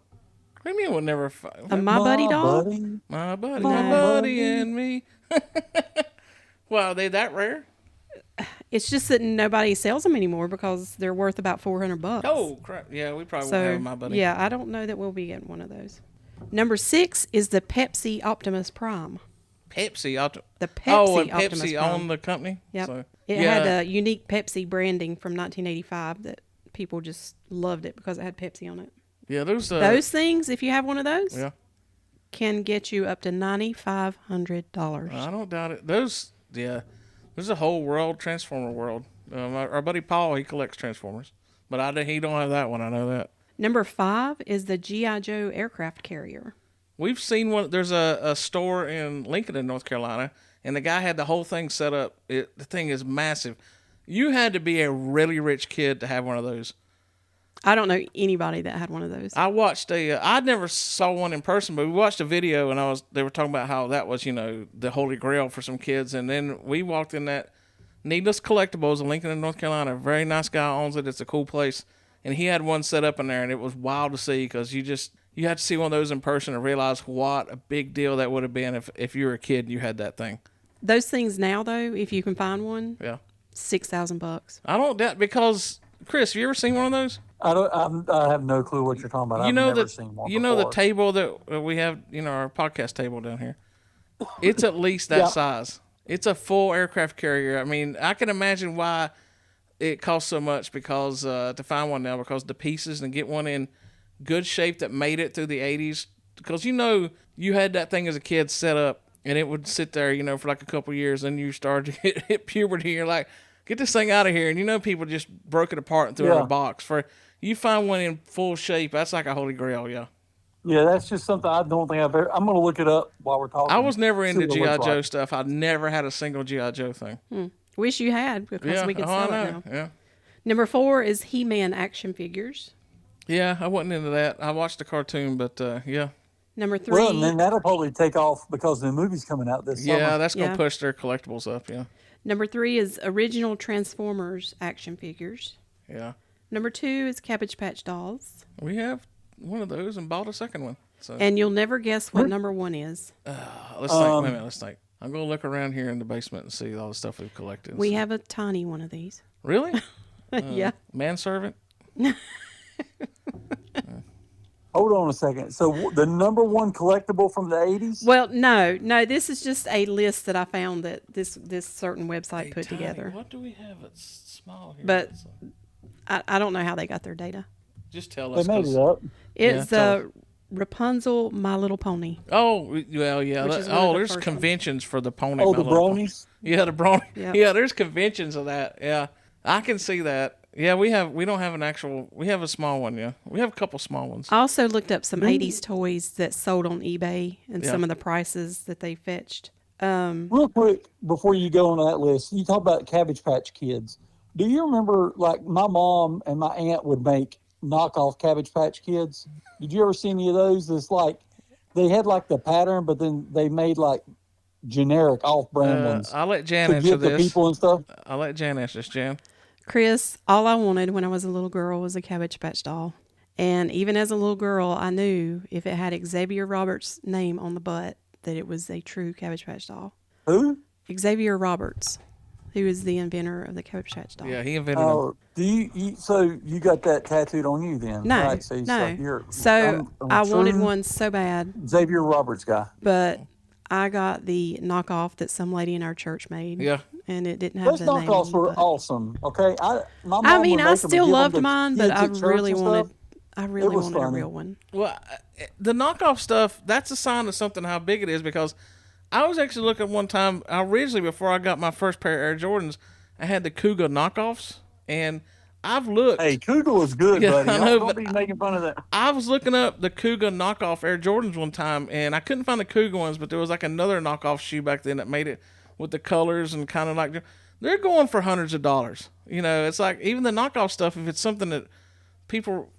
What do you mean we'll never A My Buddy doll? My buddy and me. Wow, are they that rare? It's just that nobody sells them anymore because they're worth about $400. Oh, crap. Yeah, we probably won't have My Buddy. Yeah, I don't know that we'll be getting one of those. Number 6 is the Pepsi Optimus Prime. Pepsi. The Pepsi Oh, and Optimus Pepsi Prime. owned the company? Yep. So, It had a unique Pepsi branding from 1985 that people just loved it because it had Pepsi on it. Yeah, those Things, if you have one of those, yeah. can get you up to $9,500. I don't doubt it. There's a whole world, Transformer world. Our buddy Paul, he collects Transformers, but he don't have that one. I know that. Number 5 is the G.I. Joe aircraft carrier. We've seen one. There's a store in Lincoln, North Carolina, and the guy had the whole thing set up. The thing is massive. You had to be a really rich kid to have one of those. I don't know anybody that had one of those. I watched I never saw one in person, but we watched a video, and they were talking about how that was, the holy grail for some kids. And then we walked in that Needless Collectibles in Lincoln, North Carolina. A very nice guy owns it. It's a cool place. And he had one set up in there, and it was wild to see because you had to see one of those in person and realize what a big deal that would have been if you were a kid and you had that thing. Those things now, though, if you can find one, Yeah. $6,000. I don't doubt, because Chris, have you ever seen one of those? I have no clue what you're talking about. I've never seen one You know the before. table that we have, our podcast table down here. It's at least that size. It's a full aircraft carrier. I mean, I can imagine why it costs so much, because to find one now, because the pieces and get one in good shape that made it through the 80s. Because you had that thing as a kid set up, and it would sit there, for like a couple years, and you started to hit puberty, and you're like, get this thing out of here. And people just broke it apart and threw it in a box. You find one in full shape, that's like a holy grail, yeah. Yeah, that's just something I don't think I've ever. I'm going to look it up while we're talking. I was never See into what it G.I. looks Joe like. stuff. I never had a single G.I. Joe thing. Wish you had, because we could I sell it know. now. Yeah. Number 4 is He-Man action figures. Yeah, I wasn't into that. I watched the cartoon, but yeah. Number 3. Well, and then that'll probably take off because the movie's coming out this summer. Yeah, that's going to Yeah. push their collectibles up, yeah. Number 3 is original Transformers action figures. Yeah. Number 2 is Cabbage Patch Dolls. We have one of those and bought a second one. So And you'll never guess what number 1 is. let's think. Wait a minute, let's think. I'm going to look around here in the basement and see all the stuff we've collected. and We see. have a tiny one of these. Really? Yeah. Manservant? Hold on a second. So the number one collectible from the 80s? Well, no, this is just a list that I found that this certain website put Tiny. together. What do we have that's small here? But- Let's, I don't know how they got their data. just tell They us. made 'cause- it up. It's tell Rapunzel My Little Pony. Oh, well, yeah. Which is one of the There's first conventions for the pony. Oh, My the Little Pony. bronies? Yeah, the brony. Yep. Yeah, there's conventions of that. Yeah, I can see that. Yeah, we don't have an actual. We have a small one. Yeah, we have a couple small ones. I also looked up some 80s toys that sold on eBay and Yeah. some of the prices that they fetched. Real quick, before you go on that list, you talk about Cabbage Patch Kids. Do you remember, like, my mom and my aunt would make knockoff Cabbage Patch Kids? Did you ever see any of those? It's like, they had, like, the pattern, but then they made, like, generic off-brand ones I'll let Jan to answer give the this. people and stuff. I'll let Jan answer this, Jan. Chris, all I wanted when I was a little girl was a Cabbage Patch doll. And even as a little girl, I knew if it had Xavier Roberts' name on the butt, that it was a true Cabbage Patch doll. Who? Xavier Roberts, who is the inventor of the Cabbage Patch doll. Yeah, he invented them. Oh, so you got that tattooed on you then? No, Right, so no. I'm I wanted true one so bad, Xavier Roberts guy. but I got the knockoff that some lady in our church made. Yeah. And it didn't have Those the name knockoffs on were the butt. awesome. Okay, my mom I would mean, make I them and still give them loved to mine, but kids I at church really and wanted. stuff. I really was wanted a funny. real one. Well, the knockoff stuff, that's a sign of something how big it is, because I was actually looking one time, originally before I got my first pair of Air Jordans, I had the Cougar knockoffs, and I've looked. Hey, Cougar was good, Yeah, buddy. I know, Don't but be making fun of that. I was looking up the Cougar knockoff Air Jordans one time, and I couldn't find the Cougar ones, but there was like another knockoff shoe back then that made it with the colors and kind of like, they're going for hundreds of dollars. It's like, even the knockoff stuff, if it's something that people,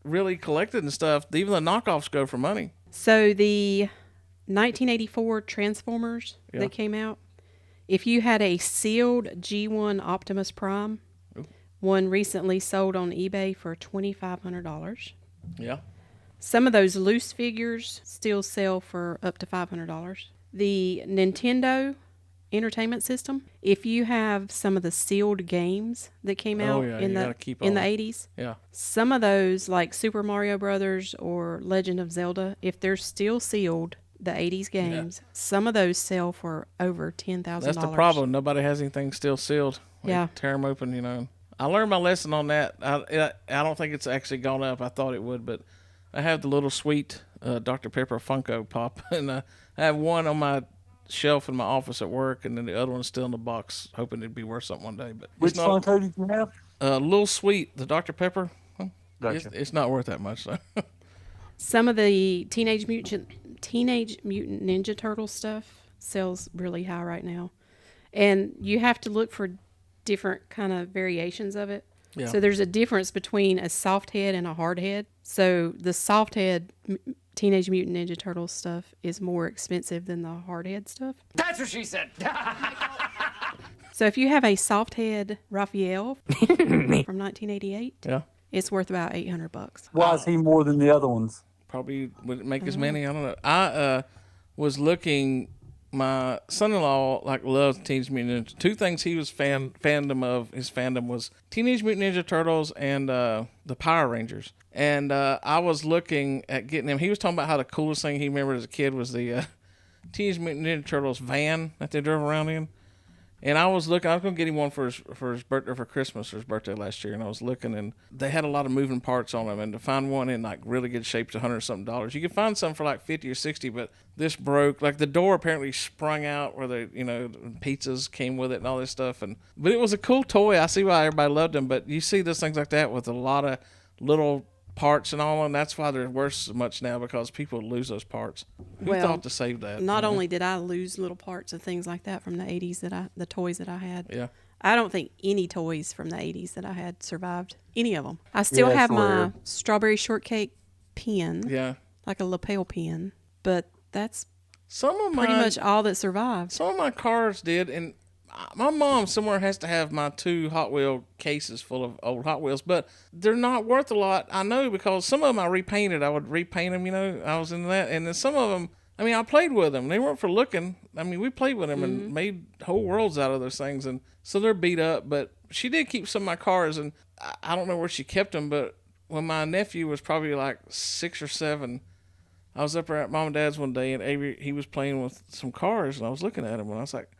really collected and stuff, even the knockoffs go for money. So the 1984 Transformers Yeah. that came out, if you had a sealed G1 Optimus Prime, one recently sold on eBay for $2,500. Yeah. Some of those loose figures still sell for up to $500. The Nintendo Entertainment System, if you have some of the sealed games that came out yeah, in you the gotta keep in the all- 80s, Yeah. some of those, like Super Mario Brothers or Legend of Zelda, if they're still sealed, the 80s games, some of those sell for over $10,000. That's the problem. Nobody has anything still sealed. We Yeah. tear them open, I learned my lesson on that. I don't think it's actually gone up. I thought it would, but I have the little sweet Dr. Pepper Funko Pop, and I have one on my shelf in my office at work, and then the other one's still in the box, hoping it'd be worth something one day. But Which it's not Funko did you have? Little Sweet, the Dr. Pepper. Gotcha. It's not worth that much, though. Some of the Teenage Mutant Ninja Turtle stuff sells really high right now. And you have to look for different kind of variations of it. Yeah. So there's a difference between a soft head and a hard head. So the soft head Teenage Mutant Ninja Turtle stuff is more expensive than the hard head stuff. That's what she said. So if you have a soft head Raphael from 1988, Yeah. it's worth about $800. Why is he more than the other ones? Probably would it make as many. I don't know. I was looking my son-in-law like loves Teenage Mutant Ninja. Two things he was fandom of. His fandom was Teenage Mutant Ninja Turtles and the Power Rangers. And I was looking at getting him. He was talking about how the coolest thing he remembered as a kid was the Teenage Mutant Ninja Turtles van that they drove around in. And I was looking. I was going to get him one for his birthday, for Christmas, or his birthday last year. And I was looking, and they had a lot of moving parts on them. And to find one in like really good shape is $100-something. You could find some for like $50 or $60, but this broke. Like the door apparently sprung out where the pizzas came with it and all this stuff. But it was a cool toy. I see why everybody loved them. But you see those things like that with a lot of little parts and all, and that's why they're worth so much now, because people lose those parts. Who thought to save that? Not only did I lose little parts of things like that from the 80s the toys that I had. Yeah. I don't think any toys from the 80s that I had survived. Any of them. I still have my strawberry shortcake pen. Yeah. Like a lapel pen, but that's pretty much all that survived. Some of my cars did, and my mom somewhere has to have my 2 Hot Wheel cases full of old Hot Wheels, but they're not worth a lot. I know, because some of them I repainted. I would repaint them, I was into that. And then some of them, I played with them. They weren't for looking. We played with them and made whole worlds out of those things. And so they're beat up, but she did keep some of my cars, and I don't know where she kept them, but when my nephew was probably like 6 or 7, I was up there at Mom and Dad's one day, and he was playing with some cars, and I was looking at him, and I was like,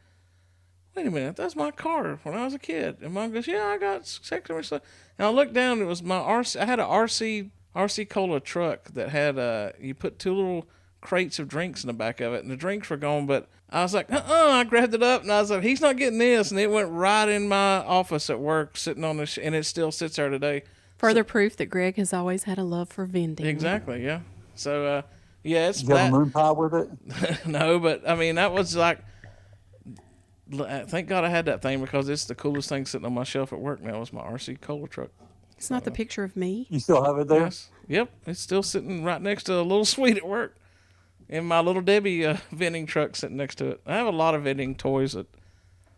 wait a minute, that's my car when I was a kid. And Mom goes, yeah, I got sector stuff. And I looked down, it was my RC. I had a RC Cola truck that had, you put 2 little crates of drinks in the back of it, and the drinks were gone, but I was like, I grabbed it up, and I was like, he's not getting this. And it went right in my office at work, sitting on and it still sits there today. Further proof that Greg has always had a love for vending. Exactly, yeah. So, yeah, it's you got a moon pie with it? No, but, that was like, thank God I had that thing, because it's the coolest thing sitting on my shelf at work now is my RC Cola truck. It's not the picture of me. You still have it there? Yes. Yep. It's still sitting right next to a little suite at work. And my little Debbie vending truck sitting next to it. I have a lot of vending toys.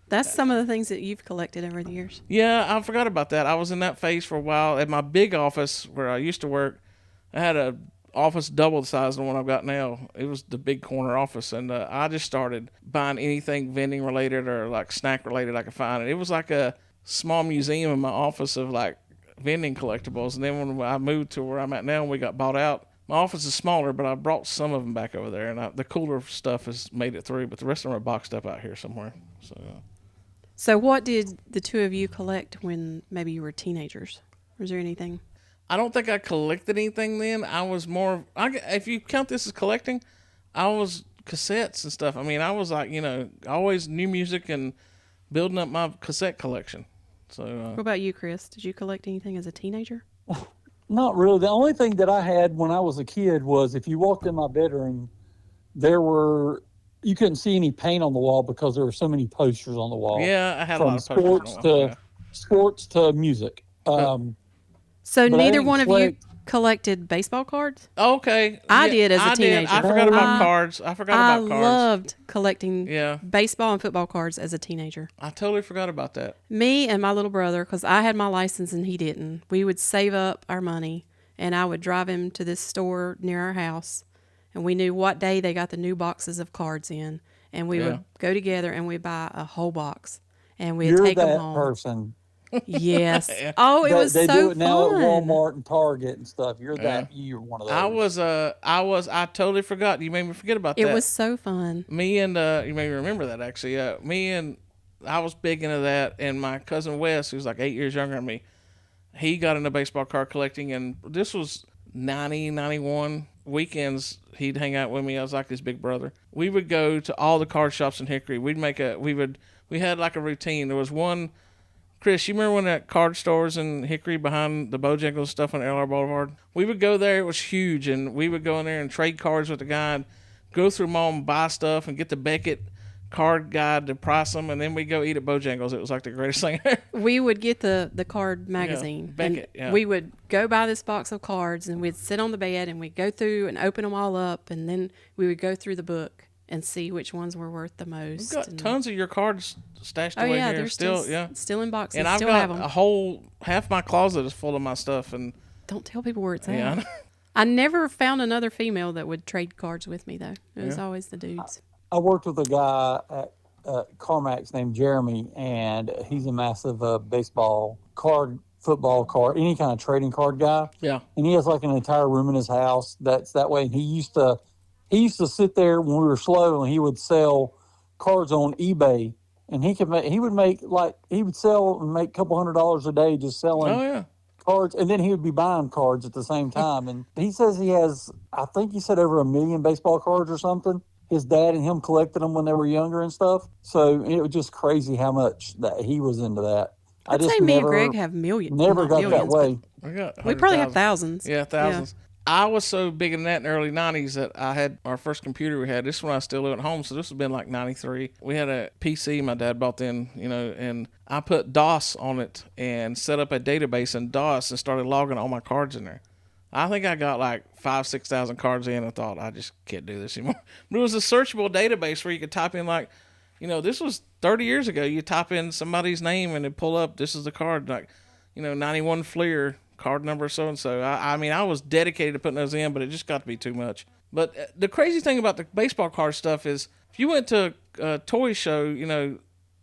That's some of the things that you've collected over the years. Yeah, I forgot about that. I was in that phase for a while. At my big office where I used to work, I had a office double the size of the one I've got now. It was the big corner office, and I just started buying anything vending related or like snack related I could find. And it was like a small museum in my office of like vending collectibles. And then when I moved to where I'm at now and we got bought out, my office is smaller, but I brought some of them back over there, and the cooler stuff has made it through, but the rest of them are boxed up out here somewhere. So what did the 2 of you collect when maybe you were teenagers? Was there anything? I don't think I collected anything then. I was more, if you count this as collecting, I was cassettes and stuff. I was like, always new music and building up my cassette collection. So. What about you, Chris? Did you collect anything as a teenager? Not really. The only thing that I had when I was a kid was if you walked in my bedroom, you couldn't see any paint on the wall because there were so many posters on the wall. Yeah, I had a lot of posters. From sports to music. So neither one of you collected baseball cards? Okay. I did as a teenager. I forgot about cards. I loved collecting baseball and football cards as a teenager. I totally forgot about that. Me and my little brother, because I had my license and he didn't, we would save up our money, and I would drive him to this store near our house, and we knew what day they got the new boxes of cards in, and we would go together and we'd buy a whole box, and we'd take them home. You're that person. Yes. Oh, it was so fun. They do it now at Walmart and Target and stuff. You're one of those. I totally forgot. You made me forget about that. It was so fun. Me and, you made me remember that actually. I was big into that, and my cousin Wes, who's like 8 years younger than me, he got into baseball card collecting, and this was 90, 91 weekends. He'd hang out with me. I was like his big brother. We would go to all the card shops in Hickory. We had like a routine. There was one. Chris, you remember when that card stores in Hickory behind the Bojangles stuff on LR Boulevard? We would go there. It was huge, and we would go in there and trade cards with the guy, and go through them all and buy stuff and get the Beckett card guide to price them, and then we'd go eat at Bojangles. It was like the greatest thing ever. We would get the card magazine. Beckett, We would go buy this box of cards, and we'd sit on the bed, and we'd go through and open them all up, and then we would go through the book and see which ones were worth the most. We've got tons of your cards stashed away here. They're still in boxes. And I've got a whole half my closet is full of my stuff. And don't tell people where it's at. I never found another female that would trade cards with me though. It was always the dudes. I worked with a guy at CarMax named Jeremy, and he's a massive baseball card, football card, any kind of trading card guy. Yeah. And he has like an entire room in his house that's that way. And he used to sit there when we were slow, and he would sell cards on eBay, and he would sell and make a couple $100 a day just selling. Oh yeah. Cards, and then he would be buying cards at the same time. And he says he has, I think he said over 1 million baseball cards or something. His dad and him collected them when they were younger and stuff. So it was just crazy how much that he was into that. I'd say me and Greg have millions. Never got that way. We probably have thousands. Yeah, thousands. Yeah. I was so big in that in the early 90s that I had our first computer we had. This is when I still live at home, so this has been like 93. We had a PC my dad bought then, and I put DOS on it and set up a database in DOS and started logging all my cards in there. I think I got like 6,000 cards in. I thought, I just can't do this anymore. But it was a searchable database where you could type in like, this was 30 years ago. You type in somebody's name and it'd pull up, this is the card, like, 91 Fleer, card number so-and-so. I mean, I was dedicated to putting those in, but it just got to be too much. But the crazy thing about the baseball card stuff is if you went to a toy show,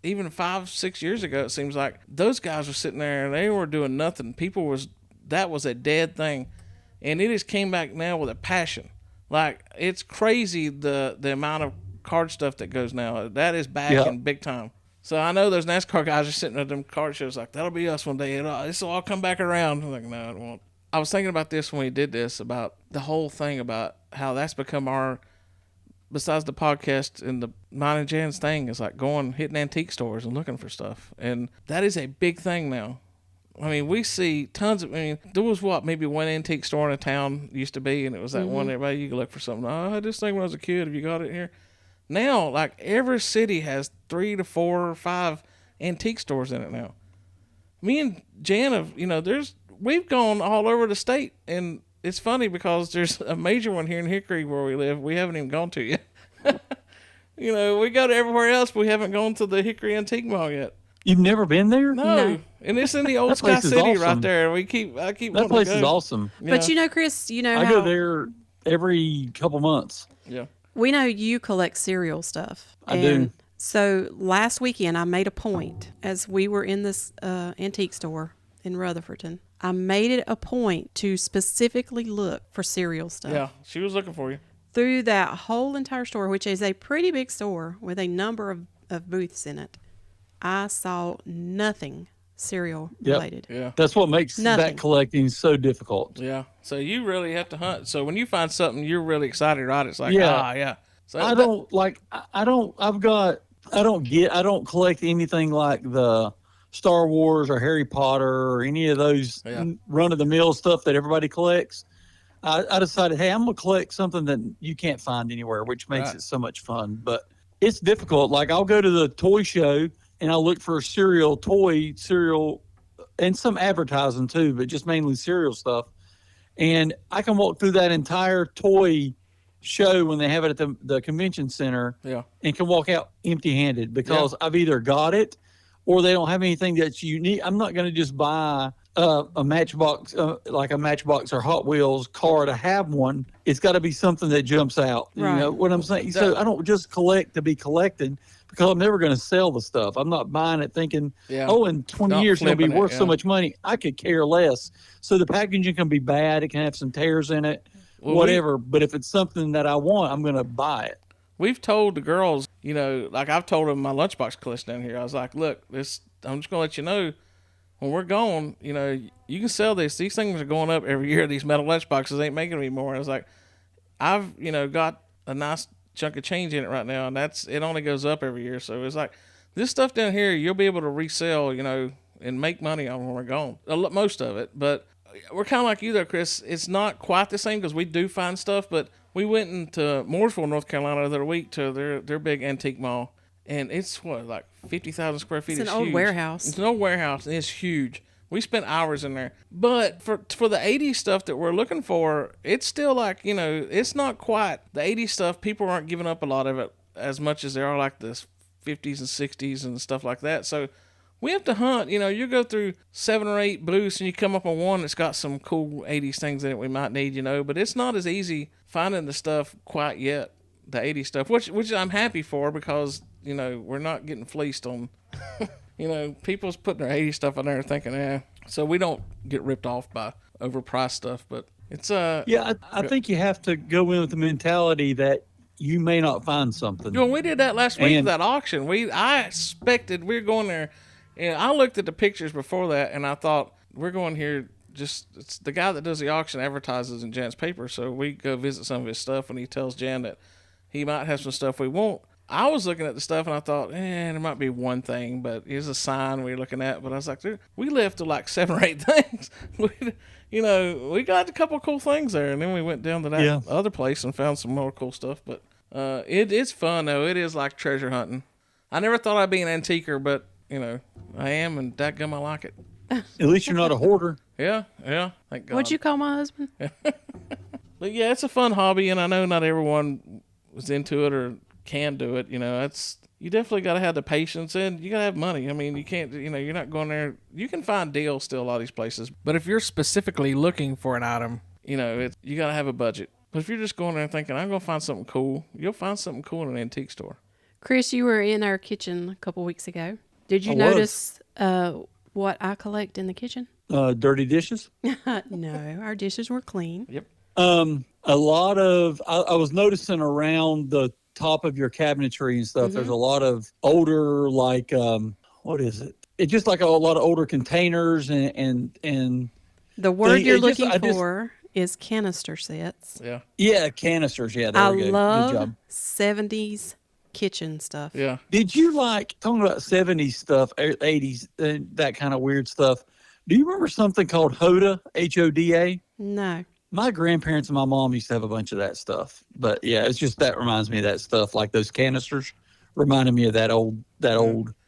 even 5-6 years ago, it seems like those guys were sitting there and they were doing nothing. That was a dead thing. And it just came back now with a passion. Like, it's crazy the amount of card stuff that goes now. That is back in big time. So I know those NASCAR guys are sitting at them card shows like, that'll be us one day. This will all come back around. I'm like, no, it won't. I was thinking about this when we did this, about the whole thing about how that's become besides the podcast and the mine and Jan's thing, is like hitting antique stores and looking for stuff. And that is a big thing now. I mean, we see tons of, there was maybe one antique store in a town used to be, and it was that one everybody, you could look for something. Oh, I had this thing when I was a kid. Have you got it here? Now, like, every city has 3 to 4 or 5 antique stores in it now. Me and Jan we've gone all over the state, and it's funny because there's a major one here in Hickory where we live we haven't even gone to yet. We go to everywhere else, but we haven't gone to the Hickory Antique Mall yet. You've never been there? No. And it's in the old Sky City awesome. Right there. I keep that place is awesome. Yeah. But Chris, I go there every couple months. Yeah. We know you collect cereal stuff. I do. So last weekend I made a point, as we were in this antique store in Rutherfordton, I made it a point to specifically look for cereal stuff. Yeah, she was looking for you. Through that whole entire store, which is a pretty big store with a number of booths in it, I saw nothing cereal related. Yeah. That's what makes that collecting so difficult. Yeah. So you really have to hunt. So when you find something you're really excited, right? It's like, yeah. So I don't collect anything like the Star Wars or Harry Potter or any of those run of the mill stuff that everybody collects. I decided, hey, I'm going to collect something that you can't find anywhere, which makes it so much fun. But it's difficult. Like, I'll go to the toy show and I'll look for cereal, and some advertising too, but just mainly cereal stuff. And I can walk through that entire toy show when they have it at the convention center and can walk out empty-handed because I've either got it or they don't have anything that's unique. I'm not going to just buy a Matchbox, like a Matchbox or Hot Wheels car to have one. It's got to be something that jumps out. Right. You know what I'm saying? So I don't just collect to be collecting, because I'm never going to sell the stuff. I'm not buying it thinking, in 20 years it'll be worth so much money. I could care less. So the packaging can be bad. It can have some tears in it, whatever. But if it's something that I want, I'm going to buy it. We've told the girls, like I've told them my lunchbox collection down here. I was like, look, I'm just going to let you know, when we're gone, you can sell this. These things are going up every year. These metal lunchboxes ain't making them anymore. I was like, I've, got a nice chunk of change in it right now, and it only goes up every year. So it's like, this stuff down here you'll be able to resell, and make money on when we're gone, most of it. But we're kind of like you though, Chris. It's not quite the same because we do find stuff, but we went into Mooresville, North Carolina, the other week to their big antique mall, and it's like 50,000 square feet. It's an old warehouse. It's an old warehouse, and it's huge. We spent hours in there. But for the 80s stuff that we're looking for, it's still like, it's not quite the 80s stuff. People aren't giving up a lot of it as much as they are like the 50s and 60s and stuff like that. So we have to hunt. You go through 7 or 8 booths and you come up on one that's got some cool 80s things in it we might need, but it's not as easy finding the stuff quite yet the 80s stuff, which I'm happy for because, you know, we're not getting fleeced on, you know, people's putting their 80s stuff on there thinking, so we don't get ripped off by overpriced stuff, but it's yeah, I think you have to go in with the mentality that you may not find something. You know, we did that last week with that auction. I expected we were going there, and I looked at the pictures before that, and I thought we're going here. It's the guy that does the auction advertises in Jan's paper, so we go visit some of his stuff, and he tells Jan that he might have some stuff we want. I was looking at the stuff, and I thought, there might be one thing, but here's a sign we're looking at. But I was like, dude, we left to like 7 or 8 things. You know, we got a couple of cool things there, and then we went down to that other place and found some more cool stuff. But it's fun, though. It is like treasure hunting. I never thought I'd be an antiquer, but, you know, I am, and dadgum, I like it. At least you're not a hoarder. Yeah, thank God. What'd you call my husband? But, yeah, it's a fun hobby, and I know not everyone was into it or can do it. You know, you definitely got to have the patience, and you got to have money. I mean, you can't, you know, you're not going there. You can find deals still a lot of these places, but if you're specifically looking for an item, you know, you got to have a budget. But if you're just going there thinking, I'm going to find something cool, you'll find something cool in an antique store. Chris, you were in our kitchen a couple weeks ago. Did you notice what I collect in the kitchen? Dirty dishes? No, our dishes were clean. Yep. A lot of, I was noticing around the top of your cabinetry and stuff, there's a lot of older, like, what is it? It's just like a lot of older containers and the word you're looking for is canister sets. Yeah. Yeah, canisters. Yeah, there we go. I love Good job. 70s kitchen stuff. Yeah. Did you talking about 70s stuff, 80s, that kind of weird stuff? Do you remember something called Hoda, Hoda? No. My grandparents and my mom used to have a bunch of that stuff. But yeah, it's just that reminds me of that stuff, like those canisters reminded me of that old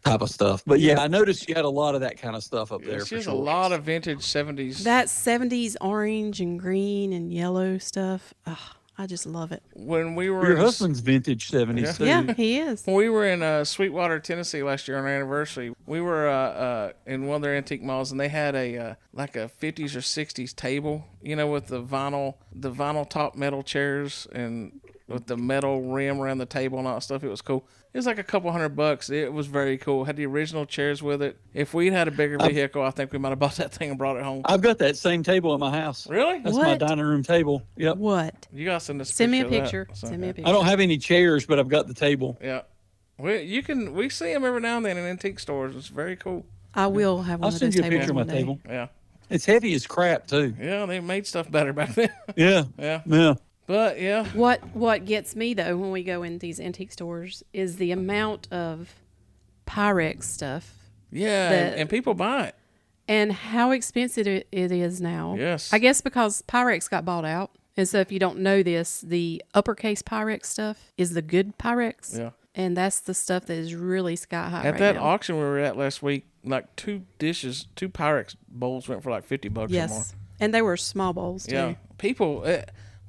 type of stuff. But yeah, I noticed you had a lot of that kind of stuff up there. There's a lot of vintage 70s. That 70s orange and green and yellow stuff. I just love it. When we were your husband's vintage 70s too. Yeah, he is. When we were in Sweetwater, Tennessee last year on our anniversary, we were in one of their antique malls, and they had a like a 50s or 60s table, you know, with the vinyl top metal chairs and with the metal rim around the table and all that stuff. It was cool. It was like a couple $100. It was very cool. Had the original chairs with it. If we'd had a bigger vehicle, I think we might have bought that thing and brought it home. I've got that same table at my house. Really? That's my dining room table. Yep. What? You got to send us Send me a of that. picture. So, Send me a picture. I don't have any chairs, but I've got the table. Yeah. We see them every now and then in antique stores. It's very cool. I will have one I'll of send those you a tables picture of my one day. table. Yeah. It's heavy as crap too. Yeah, they made stuff better back then. Yeah. Yeah. But yeah. What gets me though when we go in these antique stores is the amount of Pyrex stuff. Yeah, and people buy it. And how expensive it is now. Yes. I guess because Pyrex got bought out. And so if you don't know this, the uppercase Pyrex stuff is the good Pyrex. Yeah. And that's the stuff that is really sky high At right that now. auction we were at last week, like 2 Pyrex bowls went for like $50 or more. Yes. And they were small bowls too. Yeah. People,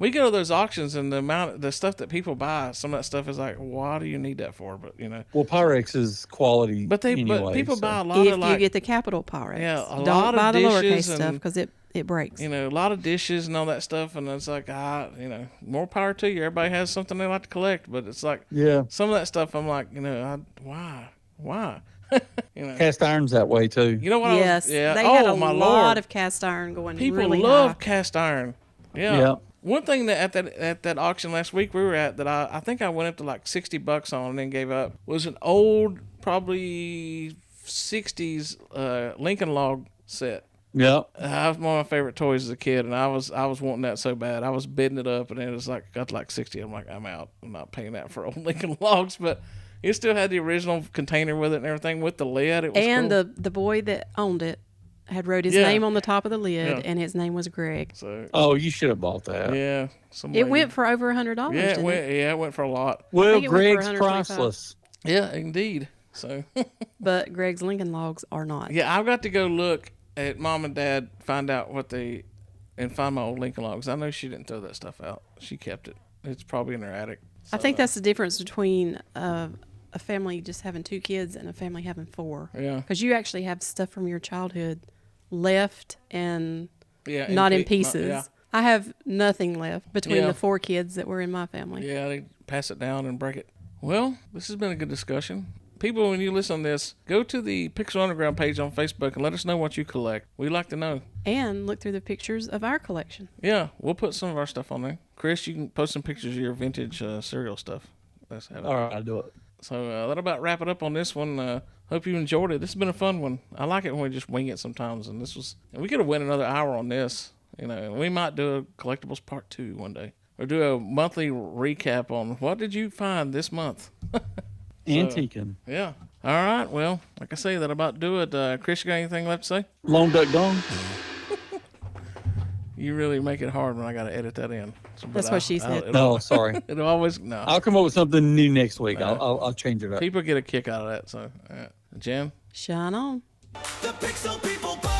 we go to those auctions and the stuff that people buy, some of that stuff is like, why do you need that for? But you know. Well, Pyrex is quality. But people buy a lot if of like. you get the capital Pyrex. Yeah, Don't lot buy of the lowercase dishes stuff and, because it breaks. You know, a lot of dishes and all that stuff, and it's like, you know, more power to you. Everybody has something they like to collect, but it's like, some of that stuff, I'm like, you know, why? You know, cast iron's that way too. You know what? Yes, they had a lot of cast iron going. People really love high. cast iron. Yeah. One thing that at that auction last week we were at that I think I went up to like $60 on and then gave up was an old, probably 60s Lincoln Log set. Yeah. That was one of my favorite toys as a kid, and I was wanting that so bad. I was bidding it up, and it was like got to like 60. I'm like, I'm out. I'm not paying that for old Lincoln Logs, but it still had the original container with it and everything with the lid. It was and cool. the boy that owned it had wrote his name on the top of the lid, and his name was Greg. So, you should have bought that. Yeah. It went for over $100. Yeah, it went for a lot. Well, Greg's priceless. Yeah, indeed. So. But Greg's Lincoln Logs are not. Yeah, I've got to go look at Mom and Dad, find out and find my old Lincoln Logs. I know she didn't throw that stuff out. She kept it. It's probably in her attic. So, I think that's the difference between a family just having 2 kids and a family having 4. Yeah. Because you actually have stuff from your childhood left and Yeah, not in pieces. Yeah. I have nothing left between Yeah. the 4 kids that were in my family. Yeah, they pass it down and break it. Well, this has been a good discussion. People, when you listen to this, go to the Pixel Underground page on Facebook and let us know what you collect. We'd like to know. And look through the pictures of our collection. Yeah, we'll put some of our stuff on there. Chris, you can post some pictures of your vintage cereal stuff. Let's have it. All right, I'll do it. So that'll about wrap it up on this one. Hope you enjoyed it. This has been a fun one. I like it when we just wing it sometimes. And we could have went another hour on this. You know, we might do a collectibles part 2 one day, or do a monthly recap on what did you find this month. Antiquing. Yeah. All right. Well, like I say, that'll about do it. Chris, you got anything left to say? Long duck dong. You really make it hard when I got to edit that in. That's what she said. No, sorry. It'll always no. I'll come up with something new next week. I'll change it up. People get a kick out of that. So, Jen. Shine on. The Pixel People Pod.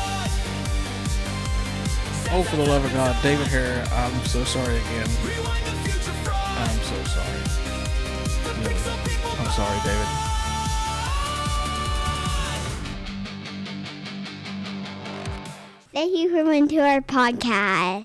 Oh, for the love of God, David Hare, I'm so sorry again. Rewind the future from I'm so sorry. the Pixel People I'm sorry, David. Thank you for coming to our podcast.